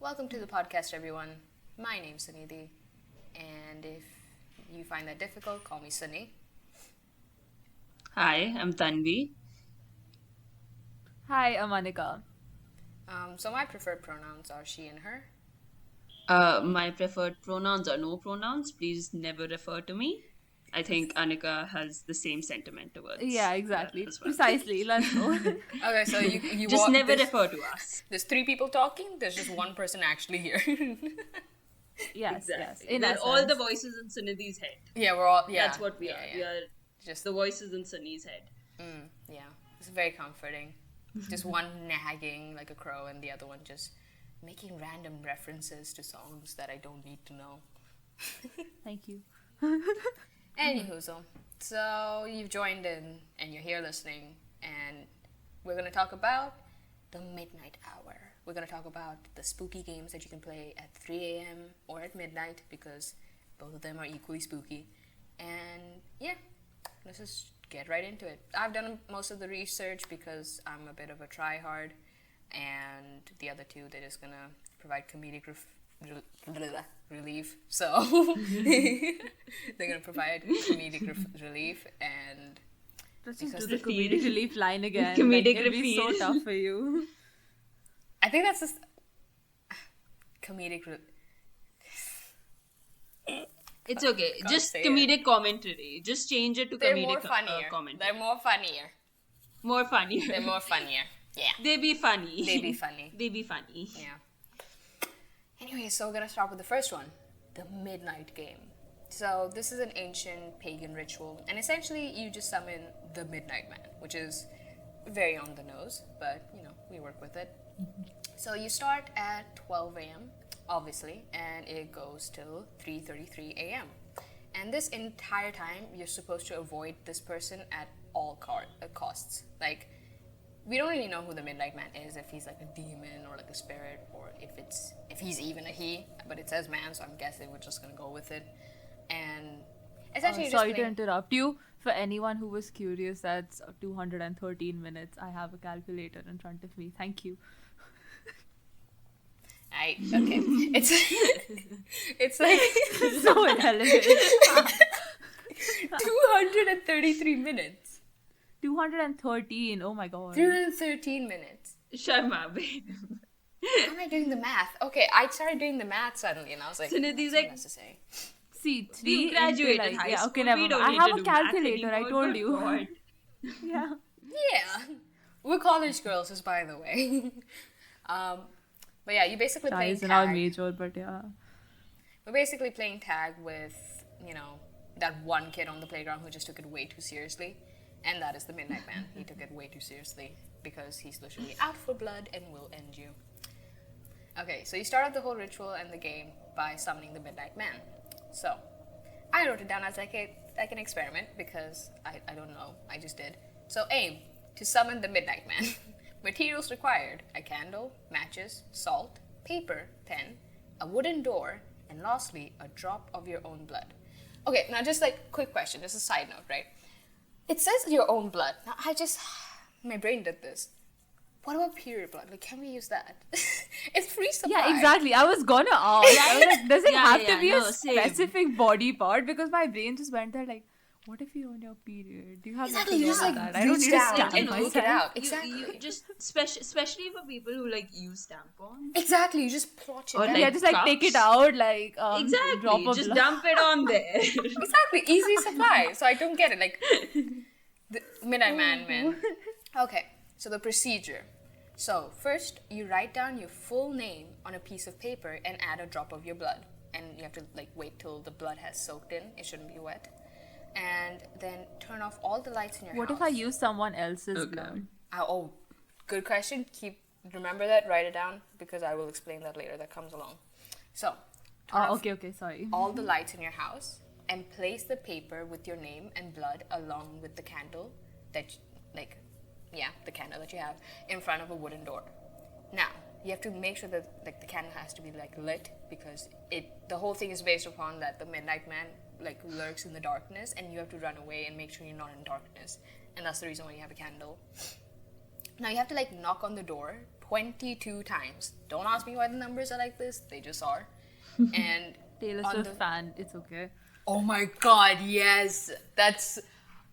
Welcome to the podcast, everyone. My name's Sunidhi, and if you find that difficult, call me Sunny. Hi, I'm Tanvi. Hi, Amanika. So my preferred pronouns are she and her. My preferred pronouns are no pronouns. Please never refer to me. I think Anika has the same sentiment towards Yeah, that exactly. as well. Precisely. Let's go. Okay, so you Just never there's, refer to us. there's three people talking. There's just one person actually here. Yes, yes. Exactly. In We're all the essence. voices in Sunidhi's head. Yeah, we're all. Yeah, That's what we yeah, are. yeah. We are Just the voices in Sunny's head. yeah. It's very comforting. Just one nagging like a crow, and the other one just making random references to songs that I don't need to know. Thank you. Anywho, so you've joined in and you're here listening, and we're gonna talk about the midnight hour. We're gonna talk about the spooky games that you can play at 3 a.m. or at midnight because both of them are equally spooky. And yeah, let's just get right into it. I've done most of the research because I'm a bit of a tryhard, and the other two, they're just gonna provide comedic relief. So they're gonna provide comedic relief, and Let's just Because do the the comedic field- relief line again. Comedic it'll be so relief. tough for you. I think that's just comedic. It's okay. Can't Just say comedic commentary. Just change it to They're comedic more funnier. commentary. They're more funnier. More funnier. They're more funnier. Yeah, They be funny. they be funny. They be funny. Yeah. Anyway, so we're gonna start with the first one, the midnight game. So this is an ancient pagan ritual, and essentially you just summon the Midnight Man, which is very on the nose, but we work with it. So you start at 12 a.m. obviously, and it goes till 3:33 a.m. And this entire time you're supposed to avoid this person at all costs. Like, we don't really know who the Midnight Man is, if he's like a demon or like a spirit, or if he's even a he, but it says man, so I'm guessing we're just gonna go with it. And essentially, you're just Sorry to playing- interrupt you. For anyone who was curious, that's 213 minutes. I have a calculator in front of me. Thank you. Okay. It's like So irrelevant. 233 minutes. 213. Oh my god. 213 minutes. Sharma, babe. How am I doing the math? Okay, I started doing the math suddenly, and I was like, Sunidhi's that's not like- necessary. See, 3 You graduated into, like, high yeah, school. okay, never We mind. don't I need have to a do math calculator, I anymore. told Good you. God. Yeah. Yeah, we're college girls, just by the way. But yeah, you basically playing Science in our tag. major, but yeah. We're basically playing tag with, that one kid on the playground who just took it way too seriously. And that is the Midnight Man. He took it way too seriously because he's literally out for blood and will end you. Okay, so you start out the whole ritual and the game by summoning the Midnight Man. So, I wrote it down as like an experiment because I don't know, I just did. So aim to summon the Midnight Man. Materials required: a candle, matches, salt, paper, pen, a wooden door, and lastly, a drop of your own blood. Okay, now just like quick question, just a side note, right? It says your own blood. Now my brain did this. What about period blood? Like, can we use that? It's free supply. Yeah, exactly. I was gonna ask. I was like, does it Yeah, have yeah, to be no, a same. specific body part? Because my brain just went there like, what if you're on your period? Do you have Exactly, you nothing just like like that? I don't reach need to down scan and myself. look it out. You Exactly. just especially for people who like use tampons. Exactly, you just plotch it Or down. Yeah, just like take it out, like drop Exactly. a Just blood. dump it on there. Exactly, easy supply. So I don't get it. Like, the Midnight Man. Okay, so the procedure. So first, you write down your full name on a piece of paper and add a drop of your blood. And you have to like wait till the blood has soaked in. It shouldn't be wet. And then turn off all the lights in your What house. if I use someone else's Okay. blood? Oh, good question. Remember that. Write it down because I will explain that later. That comes along. So, turn off Okay, sorry. all the lights in your house and place the paper with your name and blood along with the candle the candle that you have in front of a wooden door. Now, you have to make sure that like the candle has to be like lit because the whole thing is based upon that the Midnight Man like lurks in the darkness and you have to run away and make sure you're not in darkness. And that's the reason why you have a candle. Now you have to like knock on the door, 22 times. Don't ask me why the numbers are like this. They just are. And Taylor on Swift fan, it's okay. oh my god, yes. That's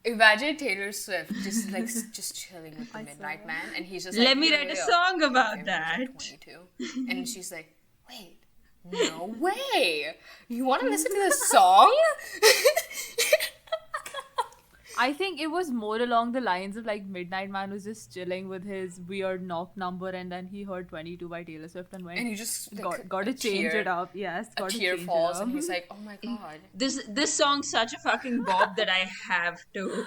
imagine Taylor Swift just like just chilling with the I Midnight saw. Man, and he's just Let like, me yo, write yo, a yo. song about Okay, we're that. like 22. And she's like, wait, no way. You want to listen to this song? I think it was more along the lines of like Midnight Man was just chilling with his weird knock number, and then he heard 22 by Taylor Swift and went, And you just like, got to a change tear- it up. Yes, A got to tear change falls, it up. and he's like, oh my god. This song's such a fucking bob that I have to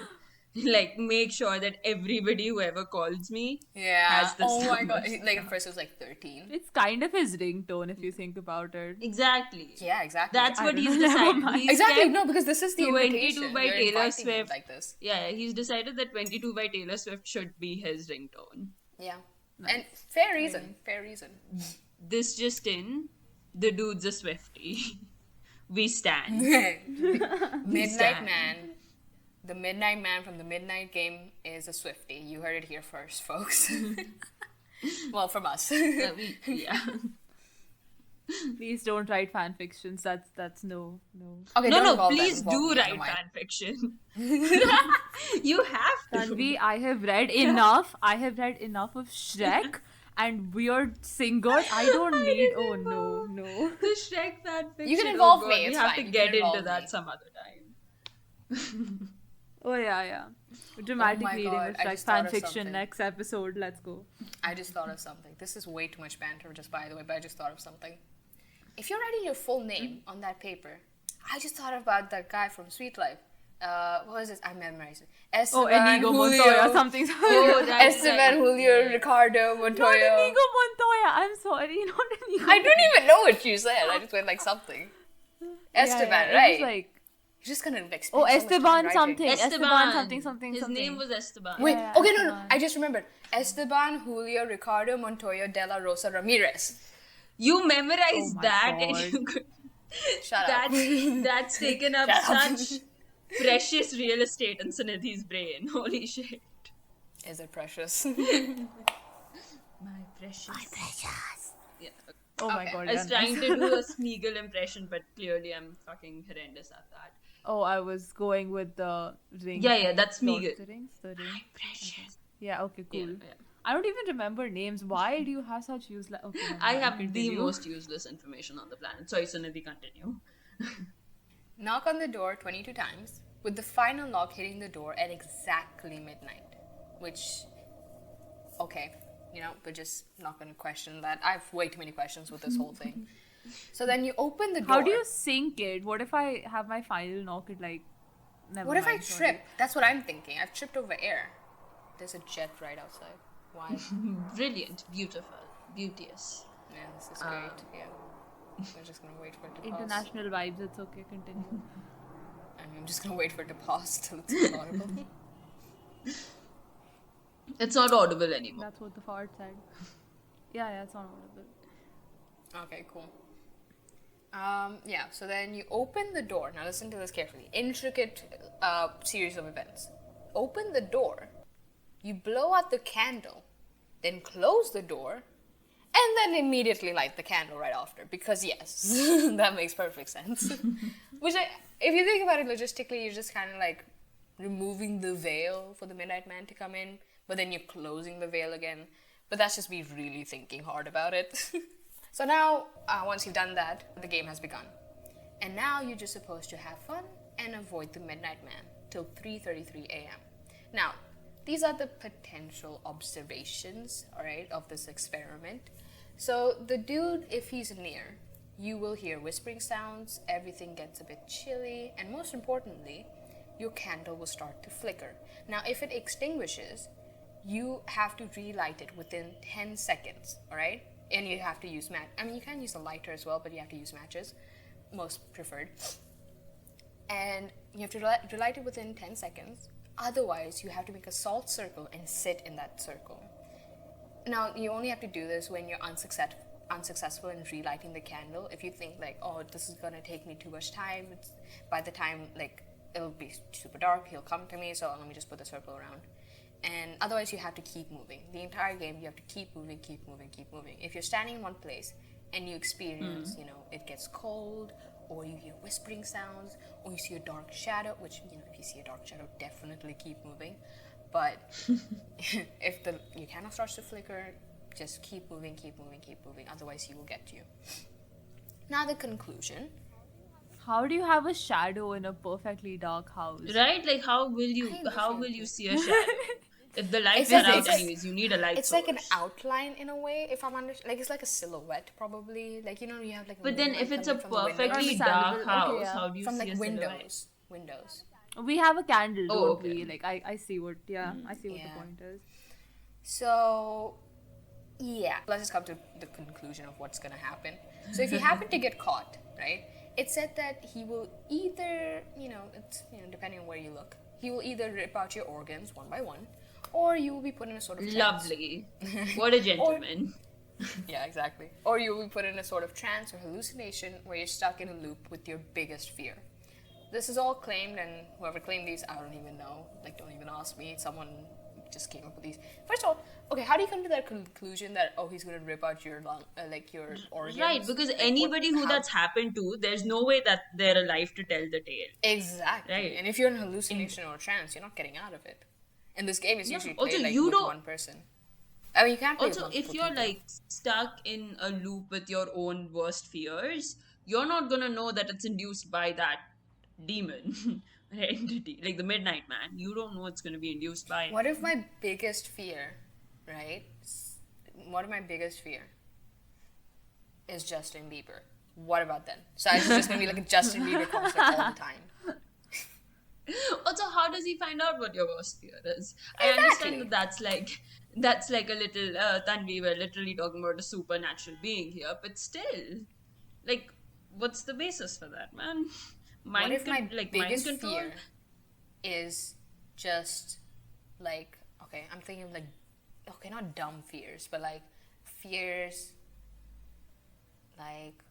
like make sure that everybody whoever calls me Yeah. has this Oh my number. god. Like at first it was like 13. It's kind of his ringtone if you think about it. Exactly. Yeah, exactly. That's I what don't he's know, never decided. mind. He's Exactly. kept No, because this is the 22 invitation. by You're Taylor inviting him Swift. like this. Yeah, he's decided that 22 by Taylor Swift should be his ringtone. Yeah. And fair reason. Fair reason. This just in, the dude's a Swiftie. We stand. Midnight stand. Man. The Midnight Man from the Midnight Game is a Swiftie. You heard it here first, folks. Well, from us. Yeah. Please don't write fan fictions. That's no. Okay, No, don't no, involve that. please Involve do me, I write don't mind. fan fiction. You have to. Tanvi, I have read enough. I have read enough of Shrek and weird singers. I don't need. Oh no, no. The Shrek fan fiction. You can involve oh me, God, it's we have fine, to you get can involve into that me. some other time. Oh yeah. Dramatic Oh my reading God, of I Shrek just thought fan of fiction. something. Next episode, let's go. I just thought of something. This is way too much banter, just by the way, but I just thought of something. If you're writing your full name on that paper, I just thought about that guy from Sweet Life. What was it? I memorized it. Oh, Esteban Inigo Julio. Montoya, something. Oh, that's Esteban right. Julio Ricardo Not Montoya. Inigo Montoya. I'm sorry, not Inigo. I don't even know what you said. I just went like something. Esteban, Yeah, it right? was like, You're just gonna like oh, spend so much time Esteban writing. something. Esteban something. His name was Esteban. Wait, Yeah, okay, no, Esteban. I just remembered. Esteban Julio Ricardo Montoya de la Rosa Ramirez. You memorized Oh my that God. and you could... Shut up. That's taken up Shut up. such precious real estate in Sunidhi's brain. Holy shit. Is it precious? My precious. Yeah. oh my Okay. god. I was yeah, trying nice. to do a Smeagol impression, but clearly I'm fucking horrendous at that. Oh, I was going with the ring. Yeah, that's Lord Smeagol. of the Rings, the ring. Precious. Yeah, okay, cool. Yeah. I don't even remember names. Why do you have such useless? Okay, never I mind, have the continue. most useless information on the planet. Sorry, Sunidhi, continue. Knock on the door 22 times, with the final knock hitting the door at exactly midnight. Which, okay, we're just not going to question that. I have way too many questions with this whole thing. So then you open the door. How do you sync it? What if I have my final knock at like? Never What if I mind, sorry. trip? That's what I'm thinking. I've tripped over air. There's a jet right outside. Why? Brilliant, beautiful, beauteous. Yeah, this is great. Yeah. We're just gonna wait for it to pause. International vibes. It's okay. Continue. I'm just gonna wait for it to pause till it's audible. It's not audible anymore. That's what the fart said. Yeah, it's not audible. Okay, cool. Yeah, so then you open the door. Now listen to this carefully. Intricate series of events. Open the door. You blow out the candle. Then close the door. And then immediately light the candle right after. Because yes, that makes perfect sense. Which, if you think about it logistically, you're just kind of like removing the veil for the Midnight Man to come in. But then you're closing the veil again. But that's just me really thinking hard about it. So now, once you've done that, the game has begun. And now you're just supposed to have fun and avoid the Midnight Man till 3:33 a.m. Now, these are the potential observations, alright, of this experiment. So the dude, if he's near, you will hear whispering sounds, everything gets a bit chilly, and most importantly, your candle will start to flicker. Now, if it extinguishes, you have to relight it within 10 seconds, alright? And you have to use you can use a lighter as well, but you have to use matches, most preferred. And you have to relight it within 10 seconds. Otherwise, you have to make a salt circle and sit in that circle. Now, you only have to do this when you're unsuccessful in relighting the candle. If you think like, oh, this is gonna take me too much time, by the time like it'll be super dark, he'll come to me, so let me just put the circle around. And otherwise, you have to keep moving. The entire game, you have to keep moving, keep moving, keep moving. If you're standing in one place and you experience, it gets cold, or you hear whispering sounds, or you see a dark shadow, which, if you see a dark shadow, definitely keep moving. But if your candle starts to flicker, just keep moving, keep moving, keep moving. Otherwise, he will get you. Now, the conclusion. How do you have a shadow in a perfectly dark house? Right? Like, how will you see a shadow? If the lights It's are like- out it's like- anyways, you need a light It's source. like an outline in a way, if I'm like it's like a silhouette probably. Like you have like. But then moonlight if it's a coming from the windows. perfectly Understandable. dark house, Okay, yeah. how do you From see like a silhouette? windows. We have a candle, Oh, don't okay. we? Like I see what I see what Yeah. the point is. So, yeah. Let's just come to the conclusion of what's gonna happen. So if you happen to get caught, right? It said that he will either, it's depending on where you look, he will either rip out your organs one by one, or you will be put in a sort of trance. Lovely. What a gentleman. Yeah, exactly. Or you will be put in a sort of trance or hallucination where you're stuck in a loop with your biggest fear. This is all claimed, and whoever claimed these, I don't even know. Like, don't even ask me. Someone just came up with these. First of all, okay, how do you come to that conclusion that he's gonna rip out your your organs? Right, because Like, anybody who how- that's happened to, there's no way that they're alive to tell the tale. Exactly. Right. And if you're in hallucination or trance, you're not getting out of it. And this game is usually Also, played like you with don't- one person. I mean, you can't play with Also, multiple if you're people. like stuck in a loop with your own worst fears, you're not gonna know that it's induced by that demon entity, like the Midnight Man. You don't know it's gonna be induced by. What if my biggest fear, right? What if my biggest fear is Justin Bieber? What about then? So it's just gonna be like a Justin Bieber concert all the time. Also, how does he find out what your worst fear is? I Exactly. understand that that's like a little Tanvi, we're literally talking about a supernatural being here, but still, like, what's the basis for that, man? What if my mind biggest control? fear is just like, okay, I'm thinking of like, okay, not dumb fears, but like fears like,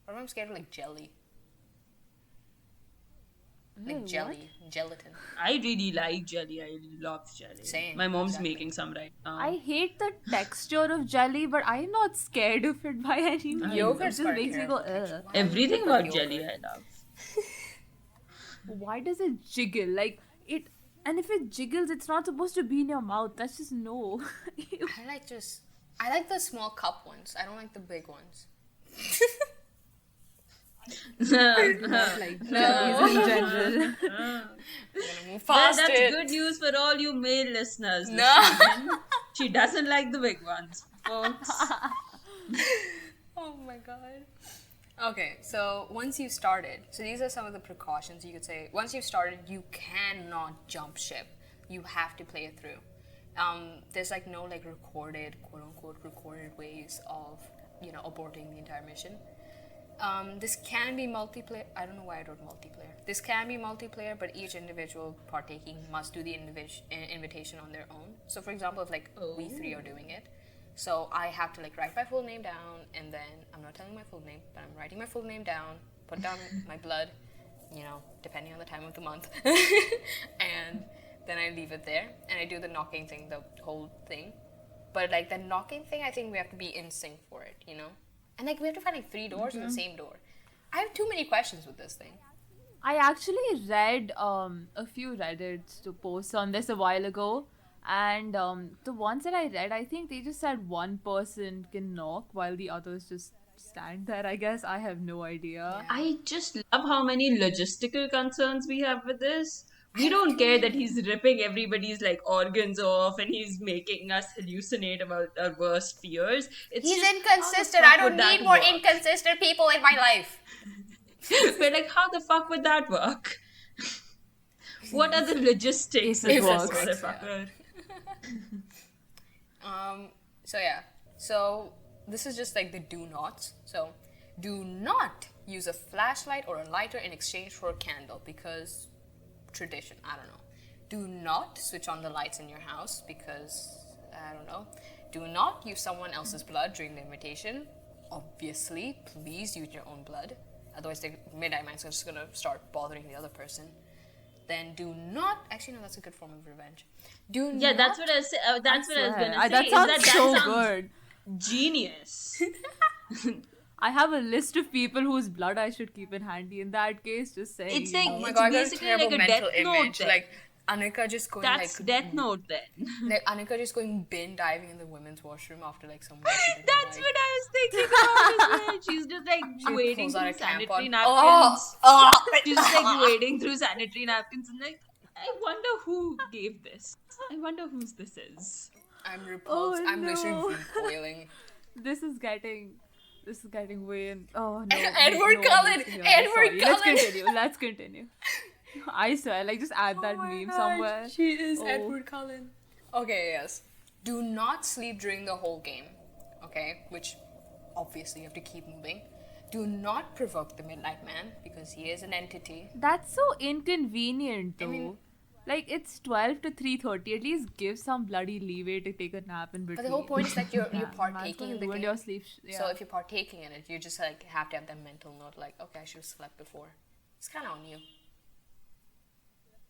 what if I'm scared of like jelly? Like What? jelly, gelatin. I really like jelly. I love jelly. Same, My mom's exactly. making some right now. I hate the texture of jelly, but I'm not scared of it by any means. Yogurt's It got just a makes me go, terrible texture. ugh. Why would you Everything prefer about jelly yogurt? I love. Why does it jiggle? Like it, and if it jiggles, it's not supposed to be in your mouth. That's just no. I like the small cup ones. I don't like the big ones. like jellies in general. I'm gonna move Well, past that's it. good news for all you male listeners. No. listening in. She doesn't like the big ones, folks. Oh my god. Okay, so once you've started, so these are some of the precautions you could say. Once you've started, you cannot jump ship. You have to play it through. There's like no like recorded, quote unquote, recorded ways of, aborting the entire mission. This can be multiplayer. I don't know why I wrote multiplayer. This can be multiplayer, but each individual partaking must do the invitation on their own. So, for example, if like we three are doing it, so I have to like write my full name down, and then I'm not telling my full name, but I'm writing my full name down, put down my blood, depending on the time of the month, and then I leave it there, and I do the knocking thing, the whole thing. But like the knocking thing, I think we have to be in sync for it, And like we have to find like 3 doors in the same door. I have too many questions with this thing. I actually read a few Reddits to posts on this a while ago, and the ones that I read, I think they just said one person can knock while the others just stand there. I guess I have no idea. I just love how many logistical concerns we have with this. We don't care that he's ripping everybody's like organs off and he's making us hallucinate about our worst fears. It's He's just, inconsistent. how I the fuck don't would that need more work? inconsistent people in my life. We're like, how the fuck would that work? What are the logistics If it of this works. motherfucker? So yeah. So this is just like the do nots. So do not use a flashlight or a lighter in exchange for a candle because tradition, I don't know. Do not switch on the lights in your house because I don't know. Do not use someone else's blood during the invitation. Obviously, please use your own blood. Otherwise, the Midnight Man's just gonna start bothering the other person. then do not. Actually, no, that's a good form of revenge. Do Yeah, not. that's what I was. That's what I was gonna say. That is sounds so sounds good. Genius. I have a list of people whose blood I should keep in handy. In that case, just say. It's you like know. Oh my it's god, I got a basically terrible like a mental Death Note. image. Then. Like Anika just going That's like Death Note then. like Anika just going bin diving in the women's washroom after like someone. That's what I was thinking about as well. She's just like wading pulls out through a tampon. sanitary Oh, napkins. oh. She's just like wading through sanitary napkins and like, I wonder who gave this. I wonder whose this is. I'm repulsed. Oh, I'm literally no. recoiling. This is getting way in. Oh no. Edward no, Cullen! no, Edward sorry. Let's Cullen! continue. Let's continue. I swear, like just add that meme somewhere. She is Oh. Edward Cullen. Okay, yes. Do not sleep during the whole game. Okay, which obviously you have to keep moving. Do not provoke the Midnight Man because he is an entity. That's so inconvenient though. mean- like it's 12 to 3:30. At least give some bloody leeway to take a nap in between. But the whole point is that you're Man, partaking in the ruin game. your sleep. So if you're partaking in it, you just like have to have that mental note like, okay, I should have slept before. It's kind of on you.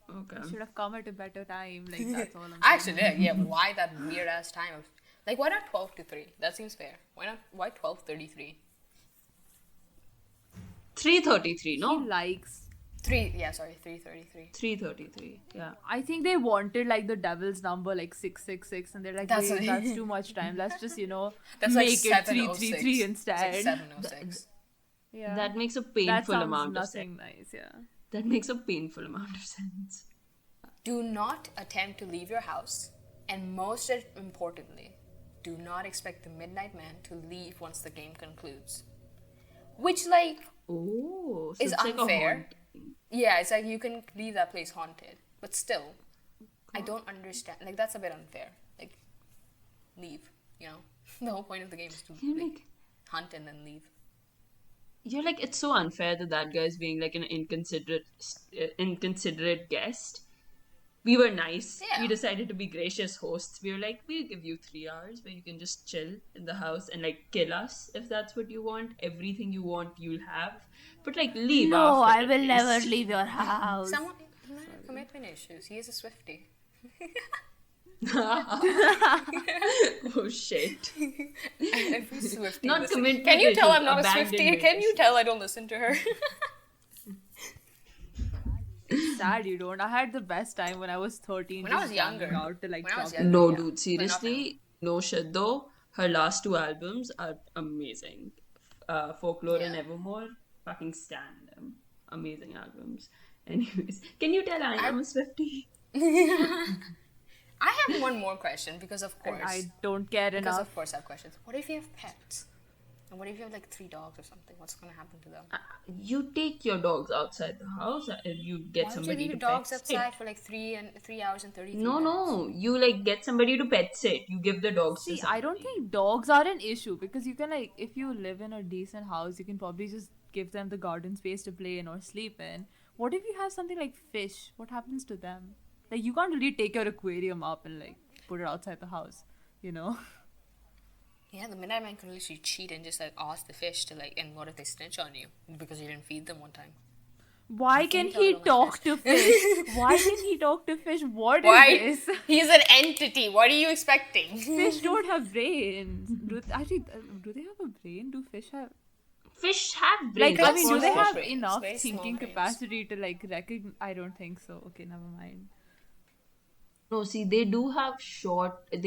Okay. you should have come at a better time. Like that's all I'm saying. Actually, yeah, but why that weird ass time of like why not 12 to 3? That seems fair. Why 12:33? 3:33, no? He likes. 3:33. 3:33. Yeah. I think they wanted like the devil's number like 666 and they're like That's wait, what- that's too much time. Let's just That's like make it 333 7:06. instead. It's like 7:06. Yeah. That makes a that painful sounds amount of sense. nothing nice, yeah. That makes a painful amount of sense. Do not attempt to leave your house, and most importantly, do not expect the Midnight Man to leave once the game concludes. Which, like, Oh, so Is it's like unfair. a haunting. yeah, it's like you can leave that place haunted, but still, I don't understand. Like, that's a bit unfair. Like, leave, you know? The whole point of the game is to You're like, like, hunt and then leave. you're like, it's so unfair that that guy's being like an inconsiderate guest. We were nice. Yeah. We decided to be gracious hosts. We were like, we'll give you 3 hours where you can just chill in the house and like kill us if that's what you want. Everything you want, you'll have. But like, leave after at least. leave your house. Someone, he might have commitment issues. He is a Swiftie. Oh shit. Every Swiftie Not listen- commitment Can you tell issues, I'm not a Swiftie? abandonment Can you issues. tell I don't listen to her? Sad you don't. I had the best time when I was 13. When I just was younger. jamming Out to, like, When I was chocolate. younger. No, Yeah, dude, but not seriously, no shit though. Her last 2 albums are amazing. Folklore and Yeah. Evermore, fucking stand them. Amazing albums. Anyways, can you tell I am a Swiftie? I have one more question because of course. And I don't care Because enough. of course I have questions. What if you have pets? And what if you have like 3 dogs or something? What's gonna happen to them? You take your dogs outside the house and you get Why would you somebody leave to your dogs pet outside sit. for like 3 hours and 33 No, minutes? no. You like get somebody to pet sit. You give the dogs See, to I don't somebody. think dogs are an issue because you can, like, if you live in a decent house, you can probably just give them the garden space to play in or sleep in. What if you have something like fish? What happens to them? Like, you can't really take your aquarium up and, like, put it outside the house, you know? Yeah, the Midnight Man can literally cheat and just like ask the fish to like, and what if they snitch on you because you didn't feed them one time? Why Can can you tell he I don't like talk to fish? Why can he talk to fish? What is Why? this? He's an entity. What are you expecting? Fish don't have brains. Do they have a brain? Do fish have? Fish have brains. Like, I got mean, small do they have brains, enough very small thinking brains. capacity to like recognize? I don't think so. Okay, never mind. No, see, they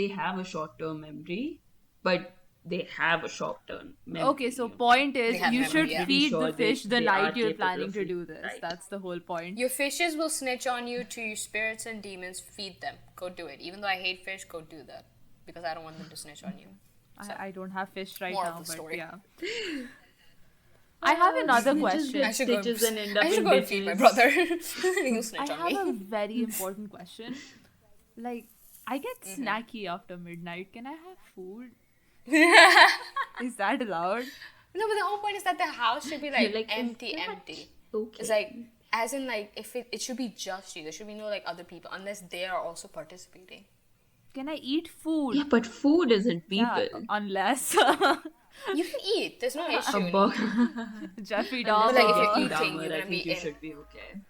have a short-term memory, but they have a short-term memory. Okay, so point is They have you memory, should yeah. feed Sure the fish the they night are you're capable planning of to do feeding, this. right. That's the whole point. Your fishes will snitch on you to your spirits and demons. Feed them. Go do it. Even though I hate fish, go do that because I don't want them to snitch on you. So, I don't have fish right moral now, of the but story. yeah. I have another Snitches question. get I should go. stitches and end up I should in go and feed my bitches. brother. He'll I snitch on have a me. very important question. Like, I get Mm-hmm. snacky after midnight. Can I have food? Is that allowed? No, but the whole point is that the house should be You're like, like, is empty, that empty. Okay. It's like, as in like, if it should be just you. There should be no like other people unless they are also participating. Can I eat food? Yeah, but food isn't Yeah, people. unless You can eat. There's no issue. A bug. Jeffrey But, Dahmer. like, if you're eating, Dahmer, you're I gonna be think you in. should be okay.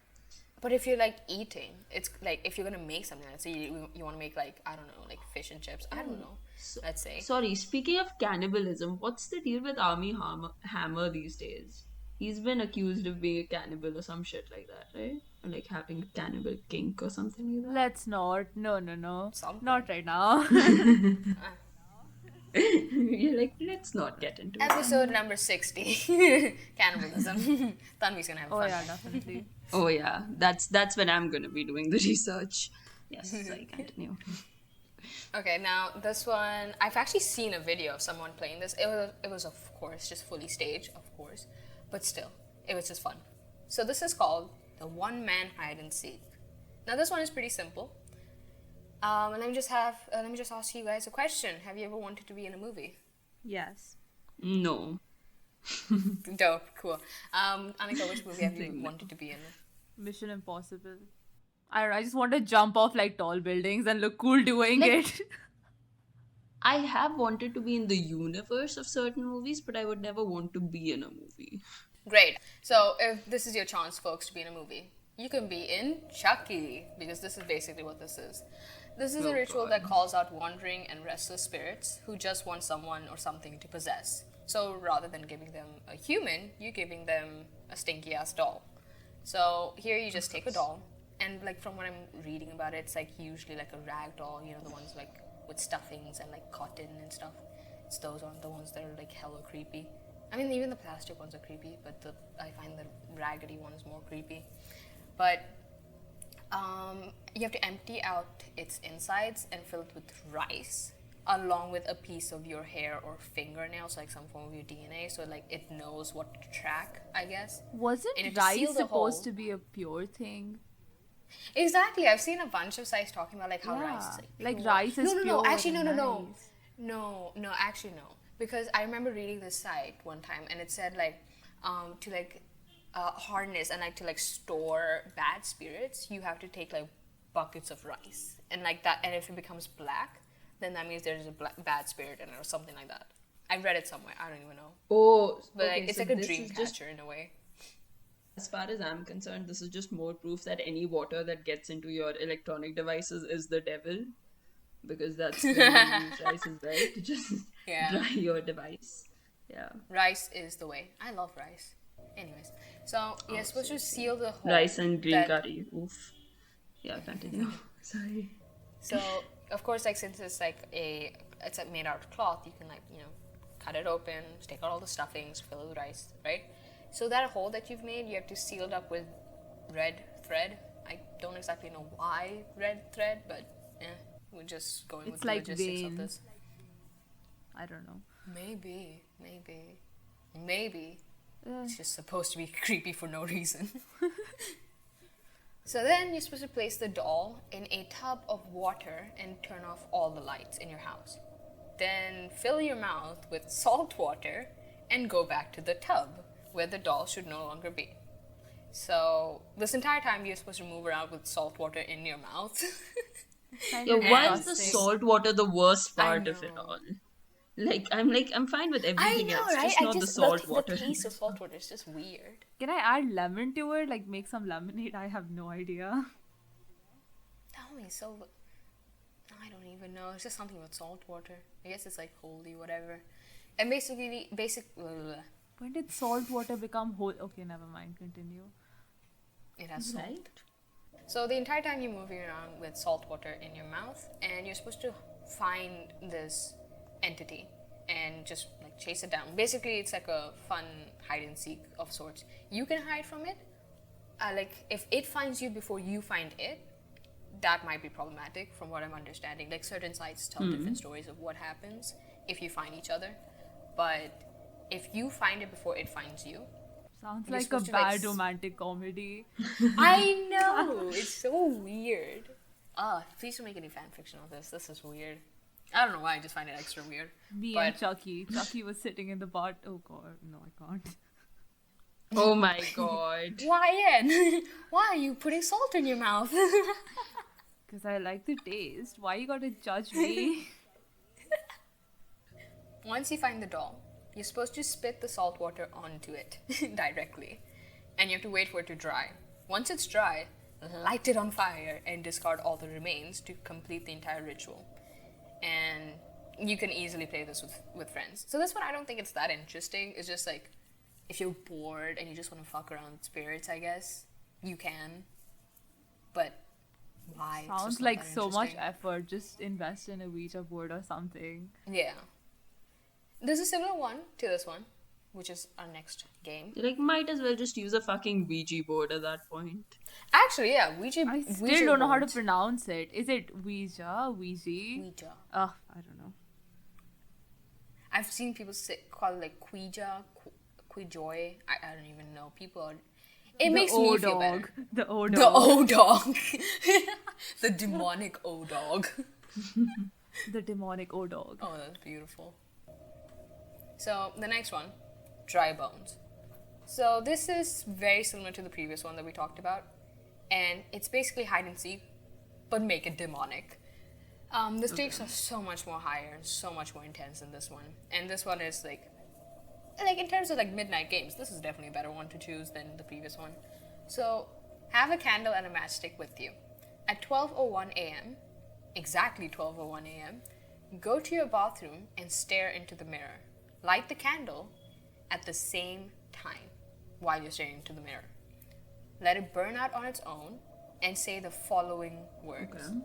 But if you're like eating, it's like if you're gonna make something, let's say you want to make like, I don't know, like fish and chips. I don't know. Let's say. Sorry, speaking of cannibalism, what's the deal with Hammer these days? He's been accused of being a cannibal or some shit like that, right? Or like having a cannibal kink or something like that. Let's not. No. Something. Not right now. You're like, let's not get into it. Episode number 60, cannibalism. Tanvi's gonna have Oh fun. yeah, definitely. Oh yeah, that's when I'm gonna be doing the research. Yes, sorry, continue. Okay, now this one, I've actually seen a video of someone playing this. It was of course just fully staged, of course, but still, it was just fun. So this is called the One Man Hide and Seek. Now this one is pretty simple. And let me just ask you guys a question. Have you ever wanted to be in a movie? Yes. No. Dope, cool. Anika, which movie have you wanted to be in? Mission Impossible. I don't know, I just want to jump off like tall buildings and look cool doing it. I have wanted to be in the universe of certain movies, but I would never want to be in a movie. Great. So if this is your chance, folks, to be in a movie, you can be in Chucky, because this is basically what this is. This is a ritual that calls out wandering and restless spirits who just want someone or something to possess. So rather than giving them a human, you're giving them a stinky ass doll. So here you just take a doll, and like from what I'm reading about it, it's like usually like a rag doll, you know, the ones like with stuffings and like cotton and stuff. It's those aren't the ones that are like hella creepy. I mean, even the plastic ones are creepy, but I find the raggedy ones more creepy. But you have to empty out its insides and fill it with rice, along with a piece of your hair or fingernails, like some form of your DNA, so like it knows what to track, I guess. Wasn't And if you rice seal the supposed hole- to be a pure thing? Exactly, I've seen a bunch of sites talking about like how rice is Like pure. rice is no, pure actually no. rice. No, actually no. Because I remember reading this site one time and it said like to like harness and like to like store bad spirits, you have to take like buckets of rice and like that, and if it becomes black, then that means there's a bad spirit in it or something like that. I read it somewhere. I don't even know. Oh, But okay, like it's so like a this dream is just- catcher in a way. As far as I'm concerned, this is just more proof that any water that gets into your electronic devices is the devil. Because that's when you use rice as well to just Yeah. dry your device. Yeah. Rice is the way. I love rice. Anyways, so you're supposed to seal the hole. Rice and green that- curry. Oof. Yeah, continue. Sorry. So of course, like since it's like it's like made out of cloth, you can like, you know, cut it open, take out all the stuffings, fill it with rice, right? So that hole that you've made, you have to seal it up with red thread. I don't exactly know why red thread, but we're just going with It's the like logistics of veins. this. I don't know. Maybe. Eh. It's just supposed to be creepy for no reason. So then you're supposed to place the doll in a tub of water and turn off all the lights in your house. Then fill your mouth with salt water and go back to the tub where the doll should no longer be. So this entire time you're supposed to move around with salt water in your mouth. Kind Yeah, of why is the disgusting. salt water the worst I part of it know. all? I'm fine with I everything know, else, right? just not the salt the water. taste of salt water is just weird. Can I add lemon to it? Like make some lemonade? I have no idea. Tell me, so I don't even know. It's just something with salt water. I guess it's like holy, whatever. And basically, When did salt water become whole? Okay, never mind. Continue. it has salt. Right? So the entire time you're moving around with salt water in your mouth, and you're supposed to find this entity and just like chase it down. Basically, it's like a fun hide and seek of sorts. You can hide from it. Like if it finds you before you find it, that might be problematic from what I'm understanding. Like certain sites tell different stories of what happens if you find each other. But if you find it before it finds you, Sounds You're like a supposed to, like, bad romantic comedy. I know, it's so weird. Please don't make any fan fiction of this. This is weird. I don't know why, I just find it extra weird. Me But- and Chucky. Chucky was sitting in the bar. Oh god, no, I can't. Oh my god. Why, Ian? Why are you putting salt in your mouth? Because I like the taste. Why you gotta judge me? Once you find the doll, you're supposed to spit the salt water onto it directly. And you have to wait for it to dry. Once it's dry, light it on fire, and discard all the remains to complete the entire ritual. And you can easily play this with friends. So this one, I don't think it's that interesting. It's just like, if you're bored and you just want to fuck around with spirits, I guess, you can. But why? It's Sounds just not like that so much interesting. effort. Just invest in a Ouija board or something. Yeah. There's a similar one to this one, which is our next game. Like, might as well just use a fucking Ouija board at that point. Actually, yeah, Ouija. I still Ouija don't know how to boards. pronounce it. Is it Ouija? Ouija? Ouija. I don't know. I've seen people call it like Ouija, Quijoy. I don't even know. People are. It makes me feel better. The O dog. The O dog. The demonic O dog. The demonic O dog. Oh, that's beautiful. So, the next one, Dry Bones. So, this is very similar to the previous one that we talked about. And it's basically hide and seek, but make it demonic. The stakes are so much more higher and so much more intense than this one. And this one is like in terms of like midnight games, this is definitely a better one to choose than the previous one. So, have a candle and a matchstick with you. At 12:01 a.m., exactly 12:01 a.m., go to your bathroom and stare into the mirror. Light the candle at the same time while you're staring into the mirror. Let it burn out on its own and say the following words. Okay.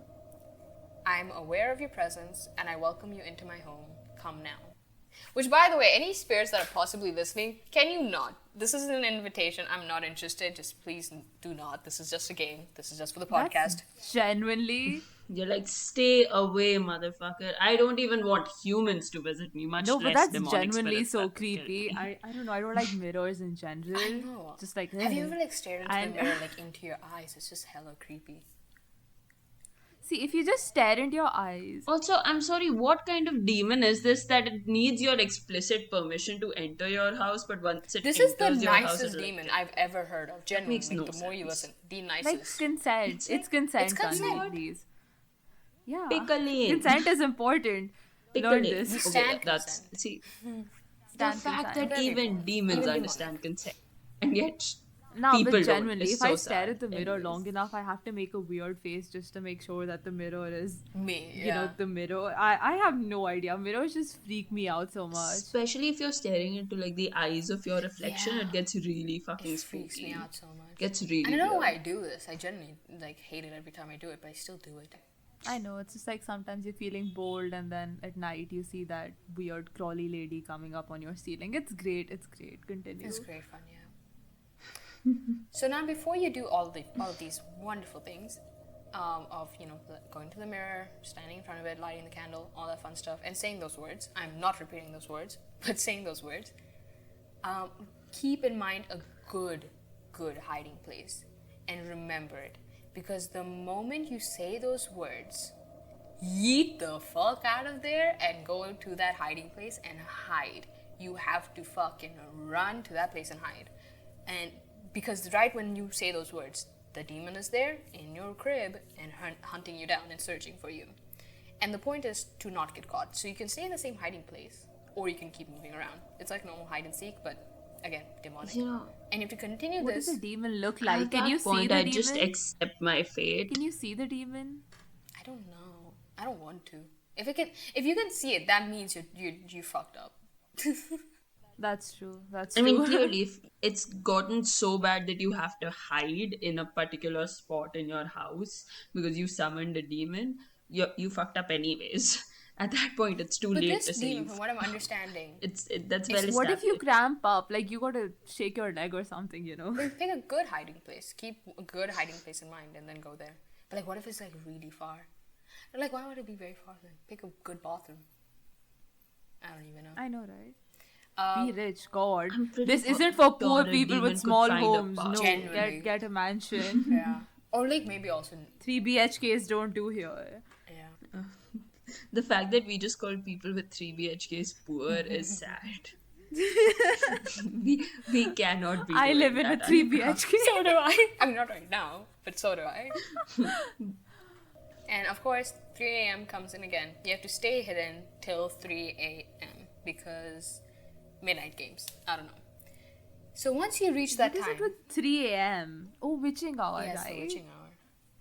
I am aware of your presence and I welcome you into my home. Come now. Which, by the way, any spirits that are possibly listening, can you not? This isn't an invitation. I'm not interested. Just please do not. This is just a game. This is just for the podcast. That's genuinely. You're like, stay away, motherfucker. I don't even want humans to visit me, much No, but less that's demonic genuinely spirits so that could kill creepy. me. I don't know. I don't like mirrors in general. I know. Just like, Have you ever like stared into And- the mirror, like into your eyes? It's just hella creepy. See, if you just stare into your eyes. Also, I'm sorry, what kind of demon is this that it needs your explicit permission to enter your house, but once it This is enters the your house, nicest it's like, demon I've ever heard of. Genuinely, makes no the more you sense. listen, the Like nicest. consent. It's consent, It's consent. please. Yeah. Pickling. Consent is important. Learn pickling. this. You Okay, stand that's consent. see. The Stand fact consent. that Very even important. demons Even understand consent, and yet No, people but don't. genuinely, It's if so I stare sad. at the mirror Anyways. long enough, I have to make a weird face just to make sure that the mirror is, Me, you yeah. know, the mirror. I have no idea. Mirrors just freak me out so much. Especially if you're staring into like the eyes of your reflection, Yeah. it gets really fucking It spooky. freaks me out so much. Gets really. And I don't know why I weird. do this. I genuinely like hate it every time I do it, but I still do it. I know, it's just like sometimes you're feeling bored and then at night you see that weird crawly lady coming up on your ceiling. It's great. Continue. It's great fun, yeah. So now, before you do all of these wonderful things, of going to the mirror, standing in front of it, lighting the candle, all that fun stuff, and saying those words. I'm not repeating those words, but saying those words. Keep in mind a good hiding place, and remember it, because the moment you say those words, yeet the fuck out of there and go to that hiding place and hide. You have to fucking run to that place and hide. And because right when you say those words, the demon is there in your crib and hunting you down and searching for you. And the point is to not get caught. So you can stay in the same hiding place, or you can keep moving around. It's like normal hide and seek, but again, demonic. You know, And you have to continue What this. does the demon look at like? Can that you see point, the I demon? just accept my fate. Can you see the demon? I don't know. I don't want to. If you can see it, that means you fucked up. That's true. That's I true. mean, clearly, if it's gotten so bad that you have to hide in a particular spot in your house because you summoned a demon, you fucked up anyways. At that point, it's too But late this to demon, save. from what I'm understanding, That's well What if you established. cramp up? Like you gotta shake your leg or something, you know? pick a good hiding place. Keep a good hiding place in mind, and then go there. But like, what if it's like really far? Like, why would it be very far then? Pick a good bathroom. I don't even know. I know, right? Um, Be rich, God. I'm pretty This sure isn't for poor God, a people demon with could small find a homes. path. No, Genuinely. get a mansion. yeah. Or like maybe also 3 BHKs don't do here. yeah. The fact that we just called people with 3 BHKs poor is sad. we cannot be. I doing live in a that 3 anymore. BHK. So do I. I mean, not right now, but so do I. And of course, 3 a.m. comes in again. You have to stay hidden till 3 a.m. because midnight games. I don't know. So once you reach that What is time, it with 3 a.m.? Oh, witching hour, yes, the right? witching hour.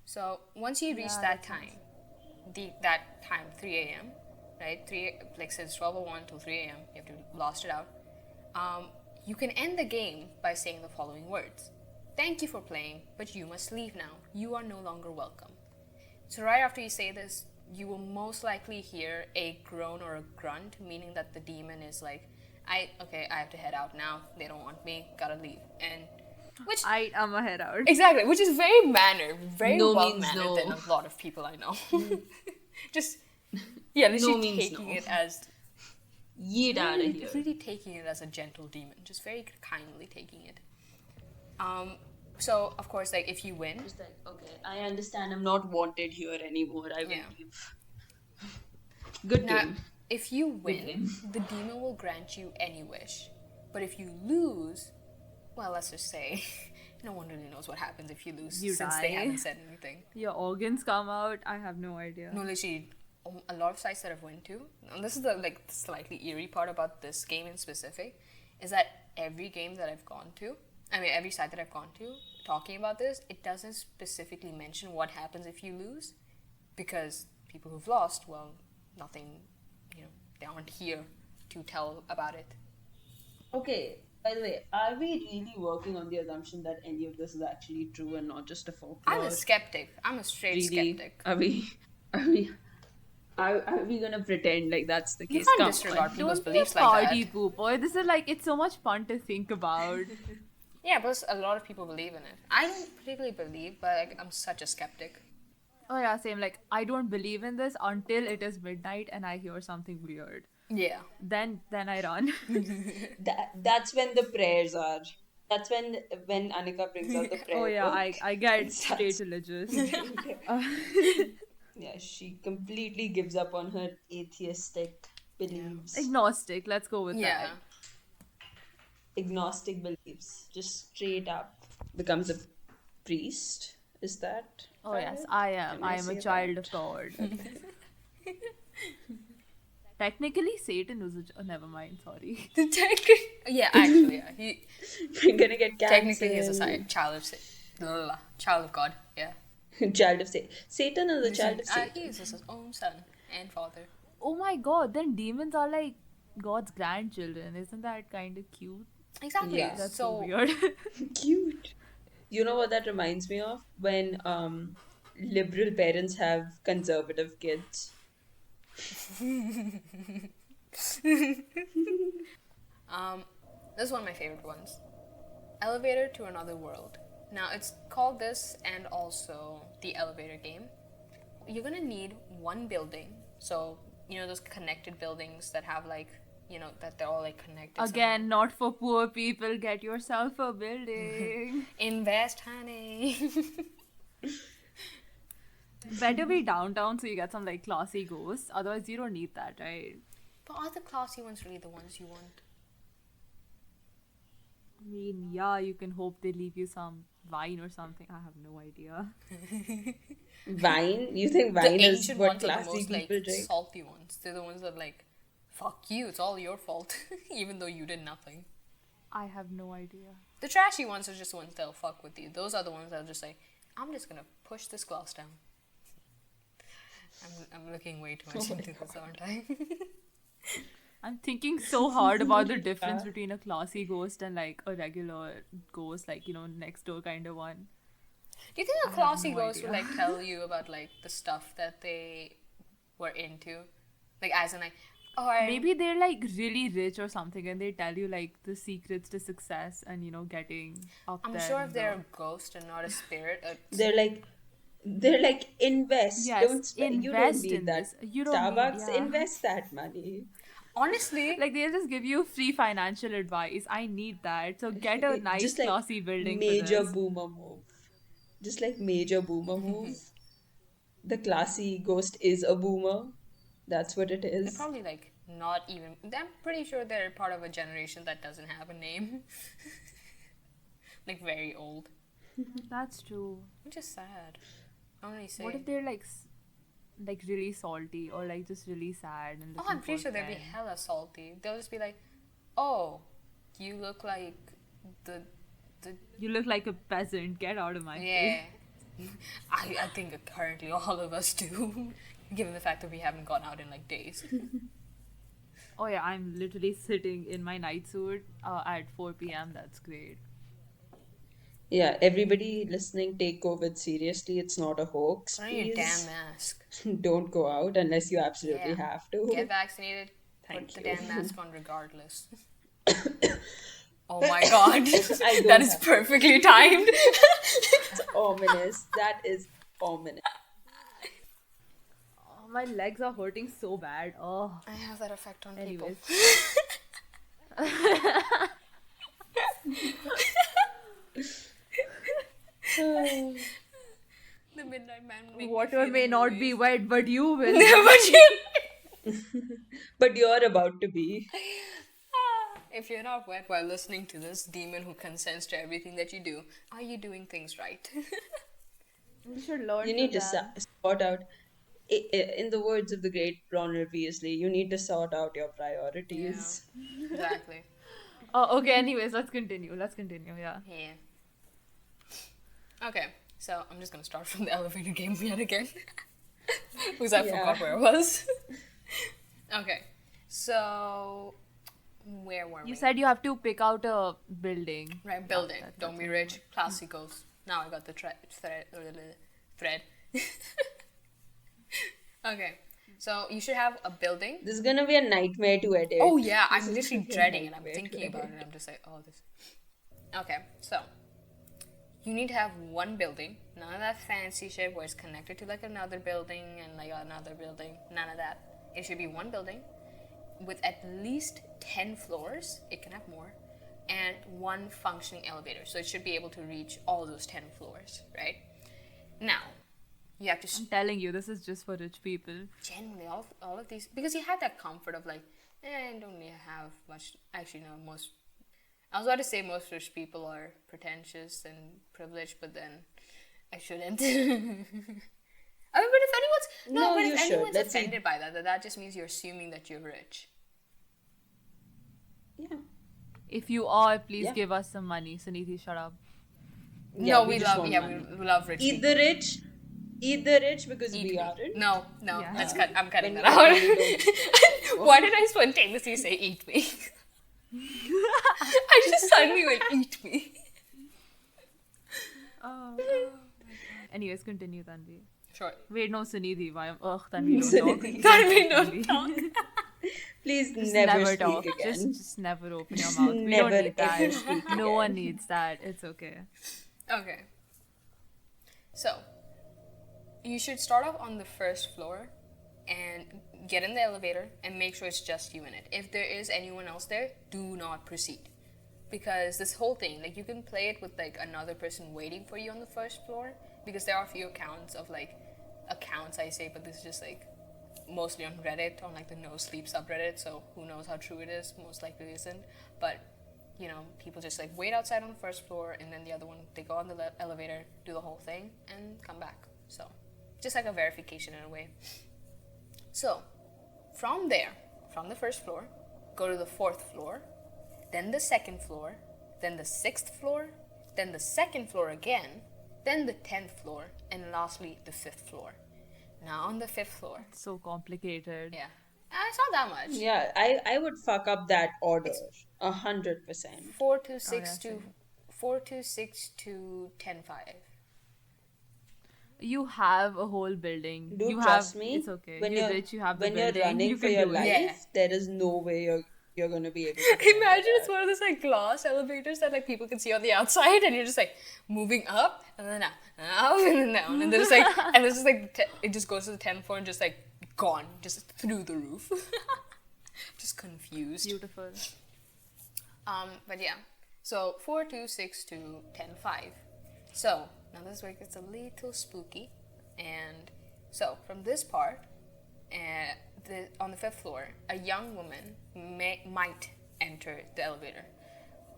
So once you reach Yeah, that that time, sounds. that time 3 a.m. right, 3 like since 12:01 till 3 a.m. you have to blast it out. Um, you can end the game by saying the following words: "Thank you for playing, but you must leave now. You are no longer welcome." So right after you say this, you will most likely hear a groan or a grunt, meaning that the demon is like, I have to head out now. They don't want me. Gotta leave." And which I'm a head out. exactly, which is very mannered, very No well means mannered than no. a lot of people I know. Just yeah, No literally means taking no. it as Yeet out of really, here. really taking it as a gentle demon, just very kindly taking it. Um, so of course, like if you win, Just like, okay, I understand I'm not wanted here anymore. I will yeah. leave. Good Now, game. if you Good win, game. the demon will grant you any wish. But if you lose, well, let's just say, no one really knows what happens if you lose You since they die. haven't said anything. Your organs come out. I have no idea. No, literally, a lot of sites that I've went to, and this is the like slightly eerie part about this game in specific, is that every game that I've gone to, I mean every site that I've gone to, talking about this, it doesn't specifically mention what happens if you lose, because people who've lost, well, nothing, they aren't here to tell about it. Okay, by the way, are we really working on the assumption that any of this is actually true and not just a I'm a folklore? skeptic. I'm a straight Really? skeptic. Are we, are we gonna pretend like that's the You case? can't Come disregard on. people's Don't be a beliefs like party that. pooper. This is like, it's so much fun to think about. Yeah, but a lot of people believe in it. I don't particularly believe, but like, I'm such a skeptic. Oh yeah, same. Like, I don't believe in this until it is midnight and I hear something weird. Yeah. Then I run. That's when the prayers are. That's when Anika brings out the Oh prayer yeah, book I and get straight starts religious. praying. Uh, Yeah, she completely gives up on her atheistic Yeah. beliefs, agnostic. Let's go with Yeah. that. agnostic beliefs, just straight up becomes a priest. Is that Oh yes, valid? I am. Can I I am a say child that? of God. Okay. Technically, Satan was a. Oh, never mind. Sorry. Yeah, actually, yeah. He We're gonna get technically he's a cancelled. child of God. Yeah. Child of Satan. Satan is a child of He Satan. is his own son and father. Oh my God! Then demons are like God's grandchildren. Isn't that kind of cute? Exactly. Yeah, That's so So weird. cute. You know what that reminds me of? When liberal parents have conservative kids. this is one of my favorite ones. Elevator to Another World. Now it's called this and also the elevator game. You're gonna need one building. So those connected buildings that have like that they're all like connected. Again, not for poor people. Get yourself a building. Invest, honey. Better be downtown so you get some like classy ghosts. Otherwise, you don't need that, right? But are the classy ones really the ones you want? I mean, yeah, you can hope they leave you some wine or something. I have no idea. Wine? You think The wine is ancient what ones are the classy most like people drink? salty ones. They're the ones that like, fuck you, it's all your fault, even though you did nothing. I have no idea. The trashy ones are just the ones that'll fuck with you. Those are the ones that are just like, I'm just gonna push this glass down. I'm looking way too much into this, aren't I? I'm thinking so hard about the difference between a classy ghost and like a regular ghost, like, next door kind of one. Do you think a have classy no ghost would idea. like tell you about like the stuff that they were into? Like as in like, oh, Maybe they're like really rich or something and they tell you like the secrets to success and, getting up I'm there. sure in if they're the- a ghost and not a spirit, They're like invest. Yes, You don't invest need in that. this. You don't need, Starbucks, yeah. invest that money. honestly, Like they'll just give you free financial advice. I need that. So get a nice Just like classy building for major this. boomer move. Just like major boomer move. The classy ghost is a boomer. That's what it they're is. probably like not even. I'm pretty sure they're part of a generation that doesn't have a name. Like very old, That's true. which is sad. I don't really say. What if they're like really salty or like just really sad and Oh, looking I'm pretty for sure a they'll be friend? hella salty. They'll just be like, "Oh, you look like the You look like a peasant. Get out of my yeah." face. I think currently all of us do, given the fact that we haven't gone out in like days. Oh yeah, I'm literally sitting in my night suit at 4 p.m. That's great. Yeah, everybody listening, take COVID seriously. It's not a hoax, Put on your damn please. mask. Don't go out unless you absolutely Yeah. have Get to. vaccinated. Thank Put the you. damn mask on regardless. Oh my god. I That don't is have to. perfectly timed. It's ominous. That is ominous. Oh, my legs are hurting so bad. Oh, I have that effect on people. anyways. The Midnight Man will make me Water feel may not be ways. wet, but you will. But you- But you're about to be. If you're not wet while listening to this demon who consents to everything that you do, are you doing things right? You should learn You need from to them. sort out, in the words of the great Ronald Weasley, you need to sort out your priorities. Exactly. Oh, okay. Anyways, let's continue. Yeah. Yeah. Okay, so I'm just gonna start from the elevator game yet again. Because I forgot where I was. Okay, so where were we? You said you have to pick out a building. Right, building. That- Don't be that's rich. Classicals. Now I got the thread. Okay, so you should have a building. This is gonna be a nightmare to edit. Oh yeah, This I'm is literally gonna be a dreading it. I'm nightmare to thinking about edit. it. I'm just like, oh, this. Okay, so you need to have one building. None of that fancy shit where it's connected to like another building and like another building. None of that. It should be one building with at least 10 floors. It can have more. And one functioning elevator. So it should be able to reach all those 10 floors, right? Now, you have to I'm telling you, this is just for rich people. genuinely all of these, because you had that comfort of like, I don't need to have much. Actually, no, I was about to say most rich people are pretentious and privileged, but then I shouldn't. I mean, but if anyone's No, but you if should. anyone's Let's see. offended by that just means you're assuming that you're rich. Yeah. If you are, please Yeah. give us some money. Suniti, shut up. Yeah, No, we we just love want yeah, money. we love rich Eat people. the rich because Eat we me. aren't. No, Yeah. let's cut. I'm cutting When that we- out. when we don't- Why did I spontaneously say eat me? I just suddenly went eat me. Oh. Anyways, continue, Tanvi. Sure. Wait, no, Sunidhi. Why? Ugh, Tanvi, don't Sunidhi. talk. Tanvi, don't Tanvi. Please Just never speak talk. again. Just never open your Just mouth. We don't never need ever that. speak No again. one needs that. It's okay. Okay. So, you should start off on the first floor and get in the elevator and make sure it's just you in it. If there is anyone else there, do not proceed. Because this whole thing, like you can play it with like another person waiting for you on the first floor, because there are a few accounts I say, but this is just like mostly on Reddit, on like the no sleep subreddit, so who knows how true it is, most likely it isn't. But you know, people just like wait outside on the first floor, and then the other one, they go on the elevator, do the whole thing, and come back. So just like a verification in a way. So from there, from the first floor, go to the fourth floor, then the second floor, then the sixth floor, then the second floor again, then the 10th floor, and lastly the fifth floor. Now on the fifth floor, So complicated. yeah, it's not that much. Yeah, I would fuck up that order 100%. 426 yeah, to 426 to 105. You have a whole building. Do you trust have, me. It's okay. When You're you're rich, you have the when you're building. running You for can your do it. life, Yeah. there is no way you're gonna be able to. Imagine it's one of those like glass elevators that like people can see on the outside, and you're just like moving up and then down, and up and then down, and there's like and it's just like it just goes to the 10th floor and just like gone, just through the roof. Just confused. Beautiful. But yeah, so 426 to 105. So now this is where it gets a little spooky, and so from this part, on the fifth floor, a young woman might enter the elevator.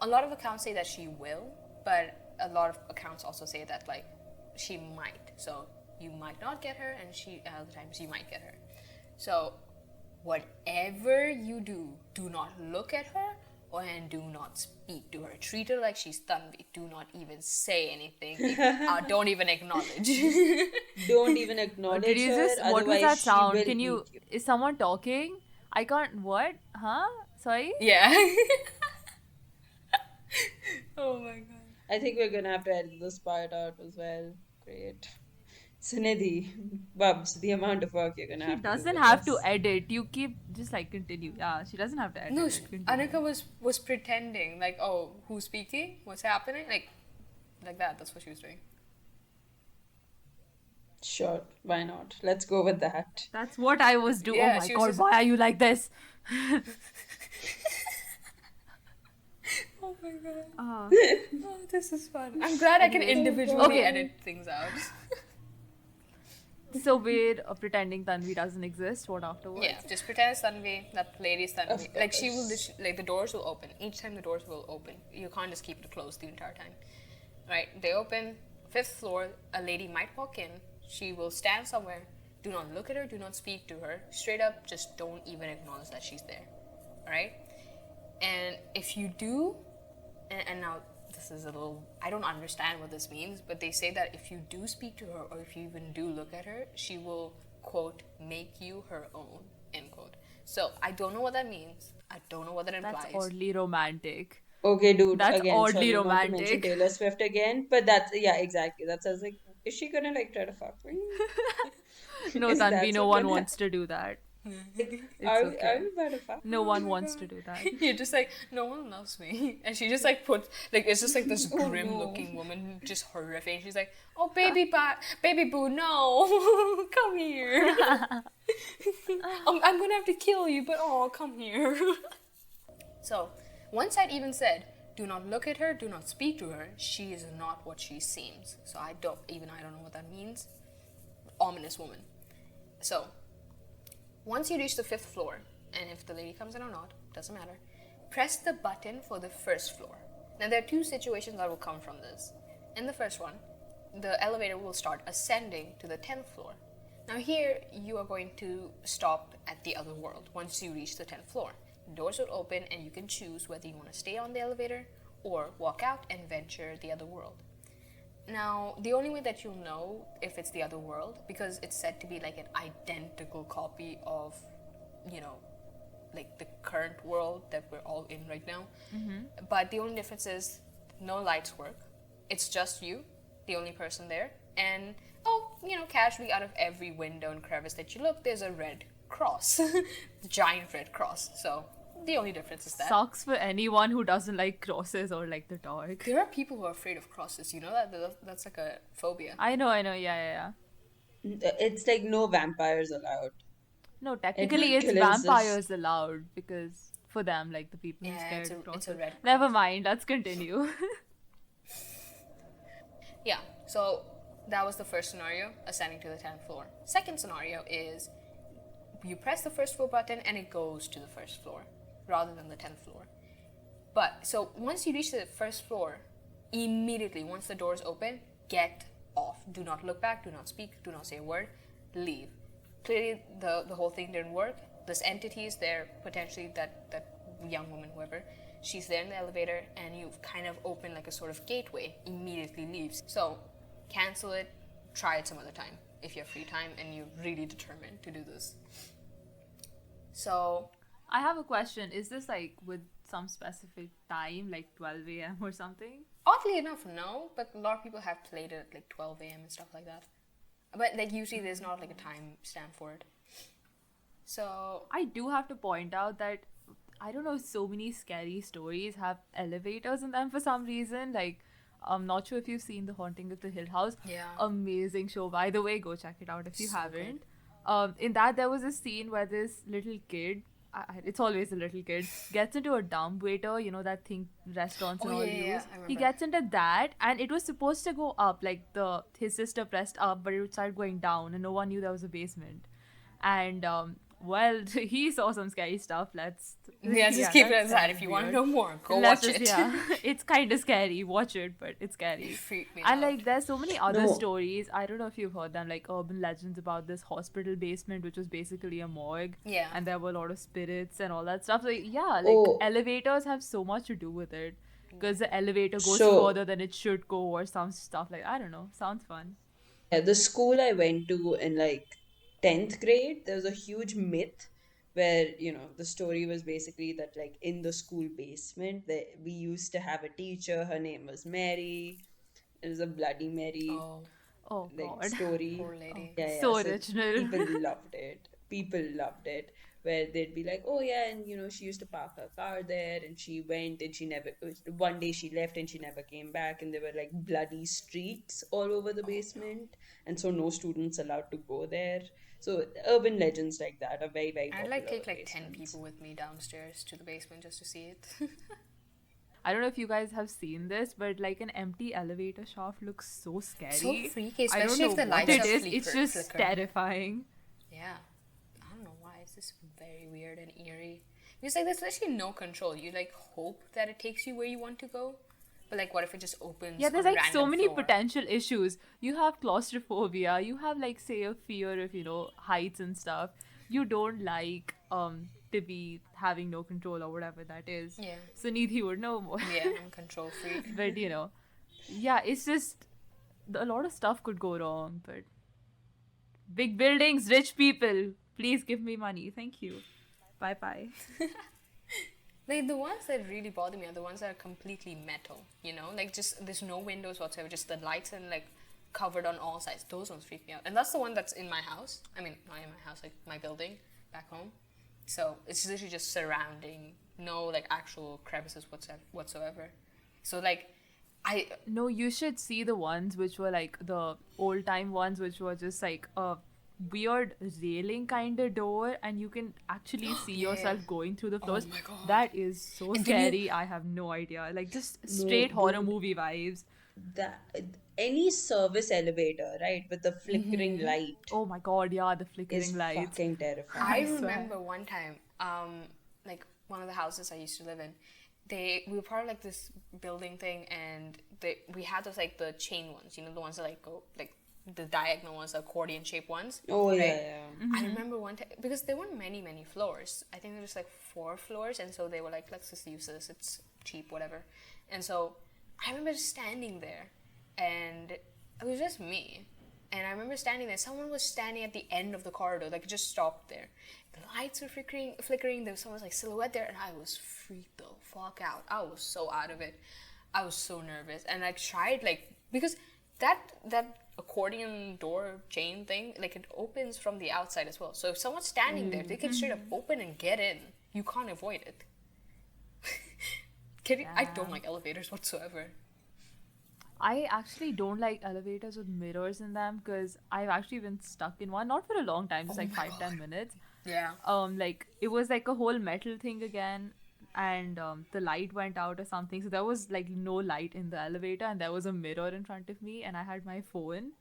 A lot of accounts say that she will, but a lot of accounts also say that like she might. So you might not get her, and other times you might get her. So whatever you do, do not look at her and do not speak to her. Treat her like she's Tanvi. Do not even say anything. Don't even acknowledge. Don't even acknowledge Did you her, just? What was otherwise that she sound? will Can you? eat you. Is someone talking? I can't. What? Huh? Sorry. Yeah. Oh my god. I think we're gonna have to edit this part out as well. Great. So Nidhi, Bubs, the amount of work you're gonna She have to do doesn't with have to this. edit. You keep just like continue. Yeah, she doesn't have to edit No, it. Continue. Anika was pretending like, oh, who's speaking? What's happening? Like that. That's what she was doing. Sure, why not? Let's go with that. That's what I was doing. Yeah, Oh my she was god, just- why are you like this? Oh my god. Uh, Oh, this is fun. I'm glad I can individually Okay. edit things out. so we're pretending Tanvi doesn't exist. What afterwards? Yeah, just pretend it's Tanvi. That lady is Tanvi. Of Like she will, course. like the doors will open. Each time the doors will open, you can't just keep it closed the entire time. Right? They open. 5th floor. A lady might walk in. She will stand somewhere. Do not look at her. Do not speak to her. Straight up, just don't even acknowledge that she's there. Alright? And if you do, and now this is a little, I don't understand what this means, but they say that if you do speak to her or if you even do look at her, she will, quote, make you her own, end quote. So I don't know what that means. I don't know what that implies. That's oddly romantic. Okay, dude. That's again, oddly sorry not to mention romantic. Taylor Swift again, but that's yeah, exactly. That sounds like, is she gonna like try to fuck me? No, Is that Tanvi, no what's one gonna wants to do that. It's Are okay. we about to fuck? No one wants to do that. You're just like, no one loves me. And she just like put, like, it's just like this grim looking woman, just horrific. She's like, oh, baby boo, no, come here. I'm gonna have to kill you, but oh, come here. So, one side even said, do not look at her, do not speak to her. She is not what she seems. So I don't know what that means. Ominous woman. So, once you reach the 5th floor, and if the lady comes in or not, doesn't matter, press the button for the 1st floor. Now, there are 2 situations that will come from this. In the first one, the elevator will start ascending to the 10th floor. Now, here, you are going to stop at the other world once you reach the 10th floor. Doors will open, and you can choose whether you want to stay on the elevator or walk out and venture the other world. Now, the only way that you'll know if it's the other world, because it's said to be like an identical copy of, you know, like the current world that we're all in right now. But the only difference is no lights work. It's just you, the only person there. And, casually out of every window and crevice that you look, there's a red cross. Giant red cross. So, the only difference is that. Sucks for anyone who doesn't like crosses or like the dark. There are people who are afraid of crosses. You know that? That's like a phobia. I know, yeah. It's like no vampires allowed. No, technically it's kills us. vampires allowed because for them, like the people who Yeah, scared it's a of crosses. red Never cross. mind, let's continue. Yeah, so that was the first scenario, ascending to the 10th floor. Second scenario is you press the 1st floor button and it goes to the 1st floor rather than the 10th floor. But, so once you reach the 1st floor, immediately, once the doors open, get off. Do not look back, do not speak, do not say a word, leave. Clearly, the whole thing didn't work. This entity is there, potentially that young woman, whoever, she's there in the elevator, and you've kind of opened like a sort of gateway, immediately leaves. So, cancel it, try it some other time if you have free time and you're really determined to do this. So, I have a question. Is this like with some specific time, like 12 a.m. or something? oddly enough, no, but a lot of people have played it at like 12 a.m. and stuff like that. But like usually there's not like a time stamp for it. So I do have to point out that I don't know, so many scary stories have elevators in them for some reason. Like, I'm not sure if you've seen The Haunting of the Hill House. Yeah. Amazing show. By the way, go check it out if you So haven't. In that, there was a scene where this little kid, it's always a little kid, gets into a dumbwaiter, you know, that thing restaurants and Oh, all yeah, use. yeah, I He remember. gets into that, and it was supposed to go up, like his sister pressed up, but it would start going down, and no one knew there was a basement. And well, he saw some scary stuff. Yeah, just keep it that's inside. kind If of you want to weird. know more, go Let's watch just, it. yeah, it's kind of scary. Watch it, but it's scary. Freak me And out. like, there's so many other No. stories. I don't know if you've heard them, like urban legends about this hospital basement, which was basically a morgue. Yeah. And there were a lot of spirits and all that stuff. Like, yeah, like Oh. elevators have so much to do with it. Because the elevator goes So- further than it should go, or some stuff like, I don't know. Sounds fun. Yeah, the school I went to in like 10th grade, there was a huge myth where, the story was basically that like in the school basement, we used to have a teacher, her name was Mary. It was a Bloody Mary Oh, Oh, like God. story. poor lady. Yeah, So so original. people loved it. People loved it. Where they'd be like, oh yeah, and she used to park her car there, and she went, and she never. One day she left, and she never came back, and there were like bloody streaks all over the basement, and so no students allowed to go there. So urban legends like that are very, very I'd popular. like take with like 10 basements. people with me downstairs to the basement just to see it. I don't know if you guys have seen this, but like an empty elevator shaft looks so scary. So freaky, I don't especially know if the what lights it are is. It's just flickering. terrifying. Yeah. I don't know why. It's just very weird and eerie. Because like there's literally no control. You like hope that it takes you where you want to go. But like what if it just opens? Yeah, there's on a like so random many floor? potential issues. You have claustrophobia. You have like say a fear of heights and stuff. You don't like to be having no control or whatever that is. Yeah. So Nidhi would know more. Yeah, I'm control freak. But yeah, it's just a lot of stuff could go wrong. But big buildings, rich people, please give me money. Thank you. Bye bye. Like the ones that really bother me are the ones that are completely metal, like just there's no windows whatsoever, just the lights and like covered on all sides. Those ones freak me out. And that's the one that's in my house. I mean, not in my house, like my building back home. So it's literally just surrounding, no like actual crevices whatsoever. So like No, you should see the ones which were like the old time ones, which were just like a weird railing kind of door, and you can actually see Yeah. yourself going through the floors. my God. That is so And then you- scary. I have no idea. Like just straight horror movie vibes. That any service elevator, right, with the flickering Mm-hmm. light Oh my god, yeah, the is flickering lights. fucking terrifying. I swear. remember one time, like one of the houses I used to live in, we were part of like this building thing, and we had those like the chain ones, the ones that like go like the diagonal ones, the accordion shaped ones. Oh right? yeah. I remember one time because there weren't many floors. I think there was like 4 floors, and so they were like, let's just use this. It's cheap, whatever. And so I remember just standing there, and it was just me. And I remember standing there. Someone was standing at the end of the corridor, like it just stopped there. The lights were flickering. There was someone's like silhouette there, and I was freaked the fuck out. I was so out of it. I was so nervous, and I tried like because that accordion door chain thing, like it opens from the outside as well. So if someone's standing there, they can straight up open and get in. You can't avoid it. I don't like elevators whatsoever. I actually don't like elevators with mirrors in them because I've actually been stuck in one, not for a long time, just like my 5-10 minutes. Yeah. Like it was like a whole metal thing again, and the light went out or something, so there was like no light in the elevator, and there was a mirror in front of me, and I had my phone.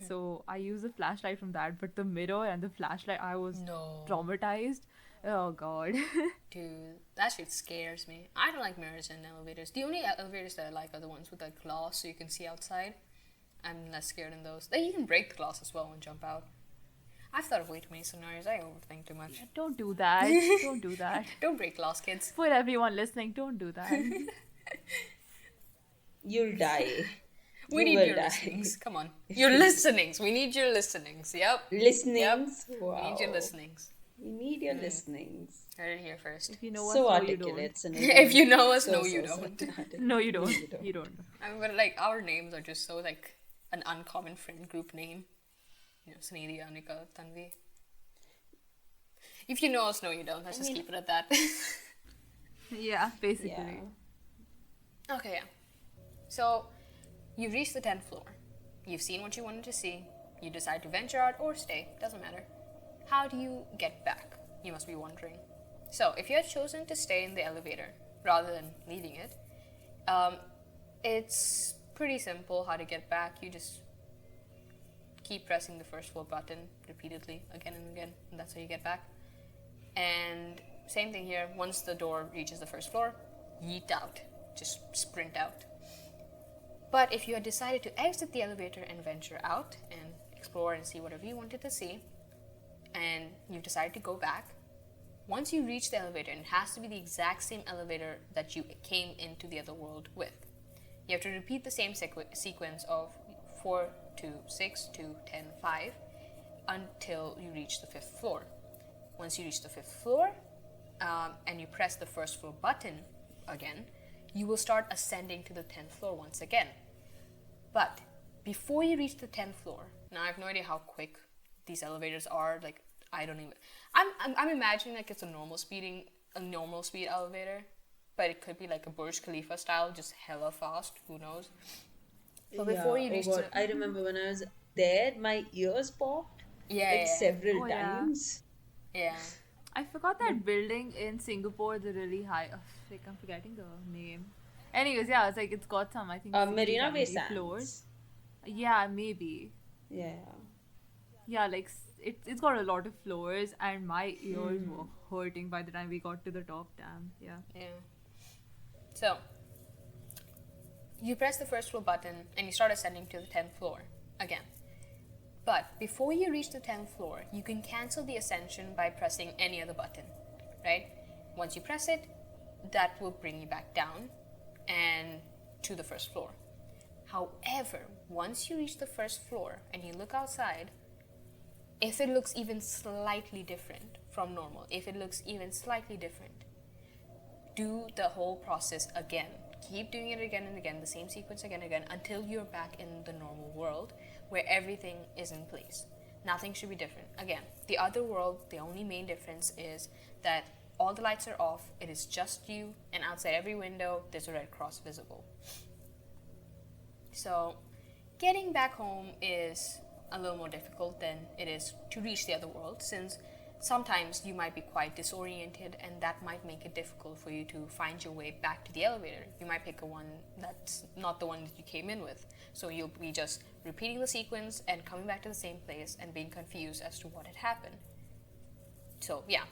So I used a flashlight from that, but the mirror and the flashlight, I was No. traumatized. Oh god. Dude, that shit scares me. I don't like mirrors in elevators. The only elevators that I like are the ones with like glass so you can see outside. I'm less scared in those. Like, you can break the glass as well and jump out. I've thought of way too many scenarios. I overthink too much. Don't do that. Don't do that. Don't break glass, kids. For everyone listening, don't do that. You'll die. We You need will your die. listenings. Come on. Your listenings. We need your listenings. Yep. Listenings. We Wow. need your listenings. We need your listenings. Heard it here first. If you know us, So no, you articulate. don't. Sunil. If you know us, So, no, so, you so don't. articulate. No, you don't. You don't. You don't. I mean, but like our names are just so like an uncommon friend group name. Sunidhi, Anika, Tanvi. If you know us, no, you don't. Let's just keep it at that. Yeah, basically. Yeah. Okay, yeah. So, you've reached the 10th floor. You've seen what you wanted to see. You decide to venture out or stay. Doesn't matter. How do you get back? You must be wondering. So, if you had chosen to stay in the elevator rather than leaving it, it's pretty simple how to get back. You just keep pressing the first floor button repeatedly, again and again, and that's how you get back. And same thing here. Once the door reaches the first floor, yeet out. Just sprint out. But if you had decided to exit the elevator and venture out and explore and see whatever you wanted to see, and you've decided to go back, once you reach the elevator, and it has to be the exact same elevator that you came into the other world with, you have to repeat the same sequence of 4, 2, 6, 2, 10, 5 until you reach the 5th floor. Once you reach the 5th floor and you press the first floor button again, you will start ascending to the 10th floor once again. But before you reach the 10th floor, now I have no idea how quick these elevators are. Like, I don't even. I'm imagining like it's a normal speed elevator, but it could be like a Burj Khalifa style, just hella fast. Who knows? But before you reach God. I remember when I was there, my ears popped several Oh, yeah. times. Yeah. I forgot that building in Singapore, the really high. Oh, frick, I'm forgetting the name. Anyways, yeah, it's like it's got some, I think, 60, Marina Bay 70 Sands. floors. Yeah, maybe. Yeah. Yeah, like it's got a lot of floors, and my ears were hurting by the time we got to the top. Damn. Yeah. Yeah. So, you press the first floor button and you start ascending to the 10th floor again. But before you reach the 10th floor, you can cancel the ascension by pressing any other button, right? Once you press it, that will bring you back down and to the first floor. However, once you reach the first floor and you look outside, if it looks even slightly different from normal, if it looks even slightly different, do the whole process again. Keep doing it again and again, the same sequence again and again, until you're back in the normal world where everything is in place. Nothing should be different. Again, the other world, the only main difference is that all the lights are off, it is just you, and outside every window, there's a red cross visible. So, getting back home is a little more difficult than it is to reach the other world, since sometimes you might be quite disoriented, and that might make it difficult for you to find your way back to the elevator. You might pick a one that's not the one that you came in with. So you'll be just repeating the sequence and coming back to the same place and being confused as to what had happened. So yeah,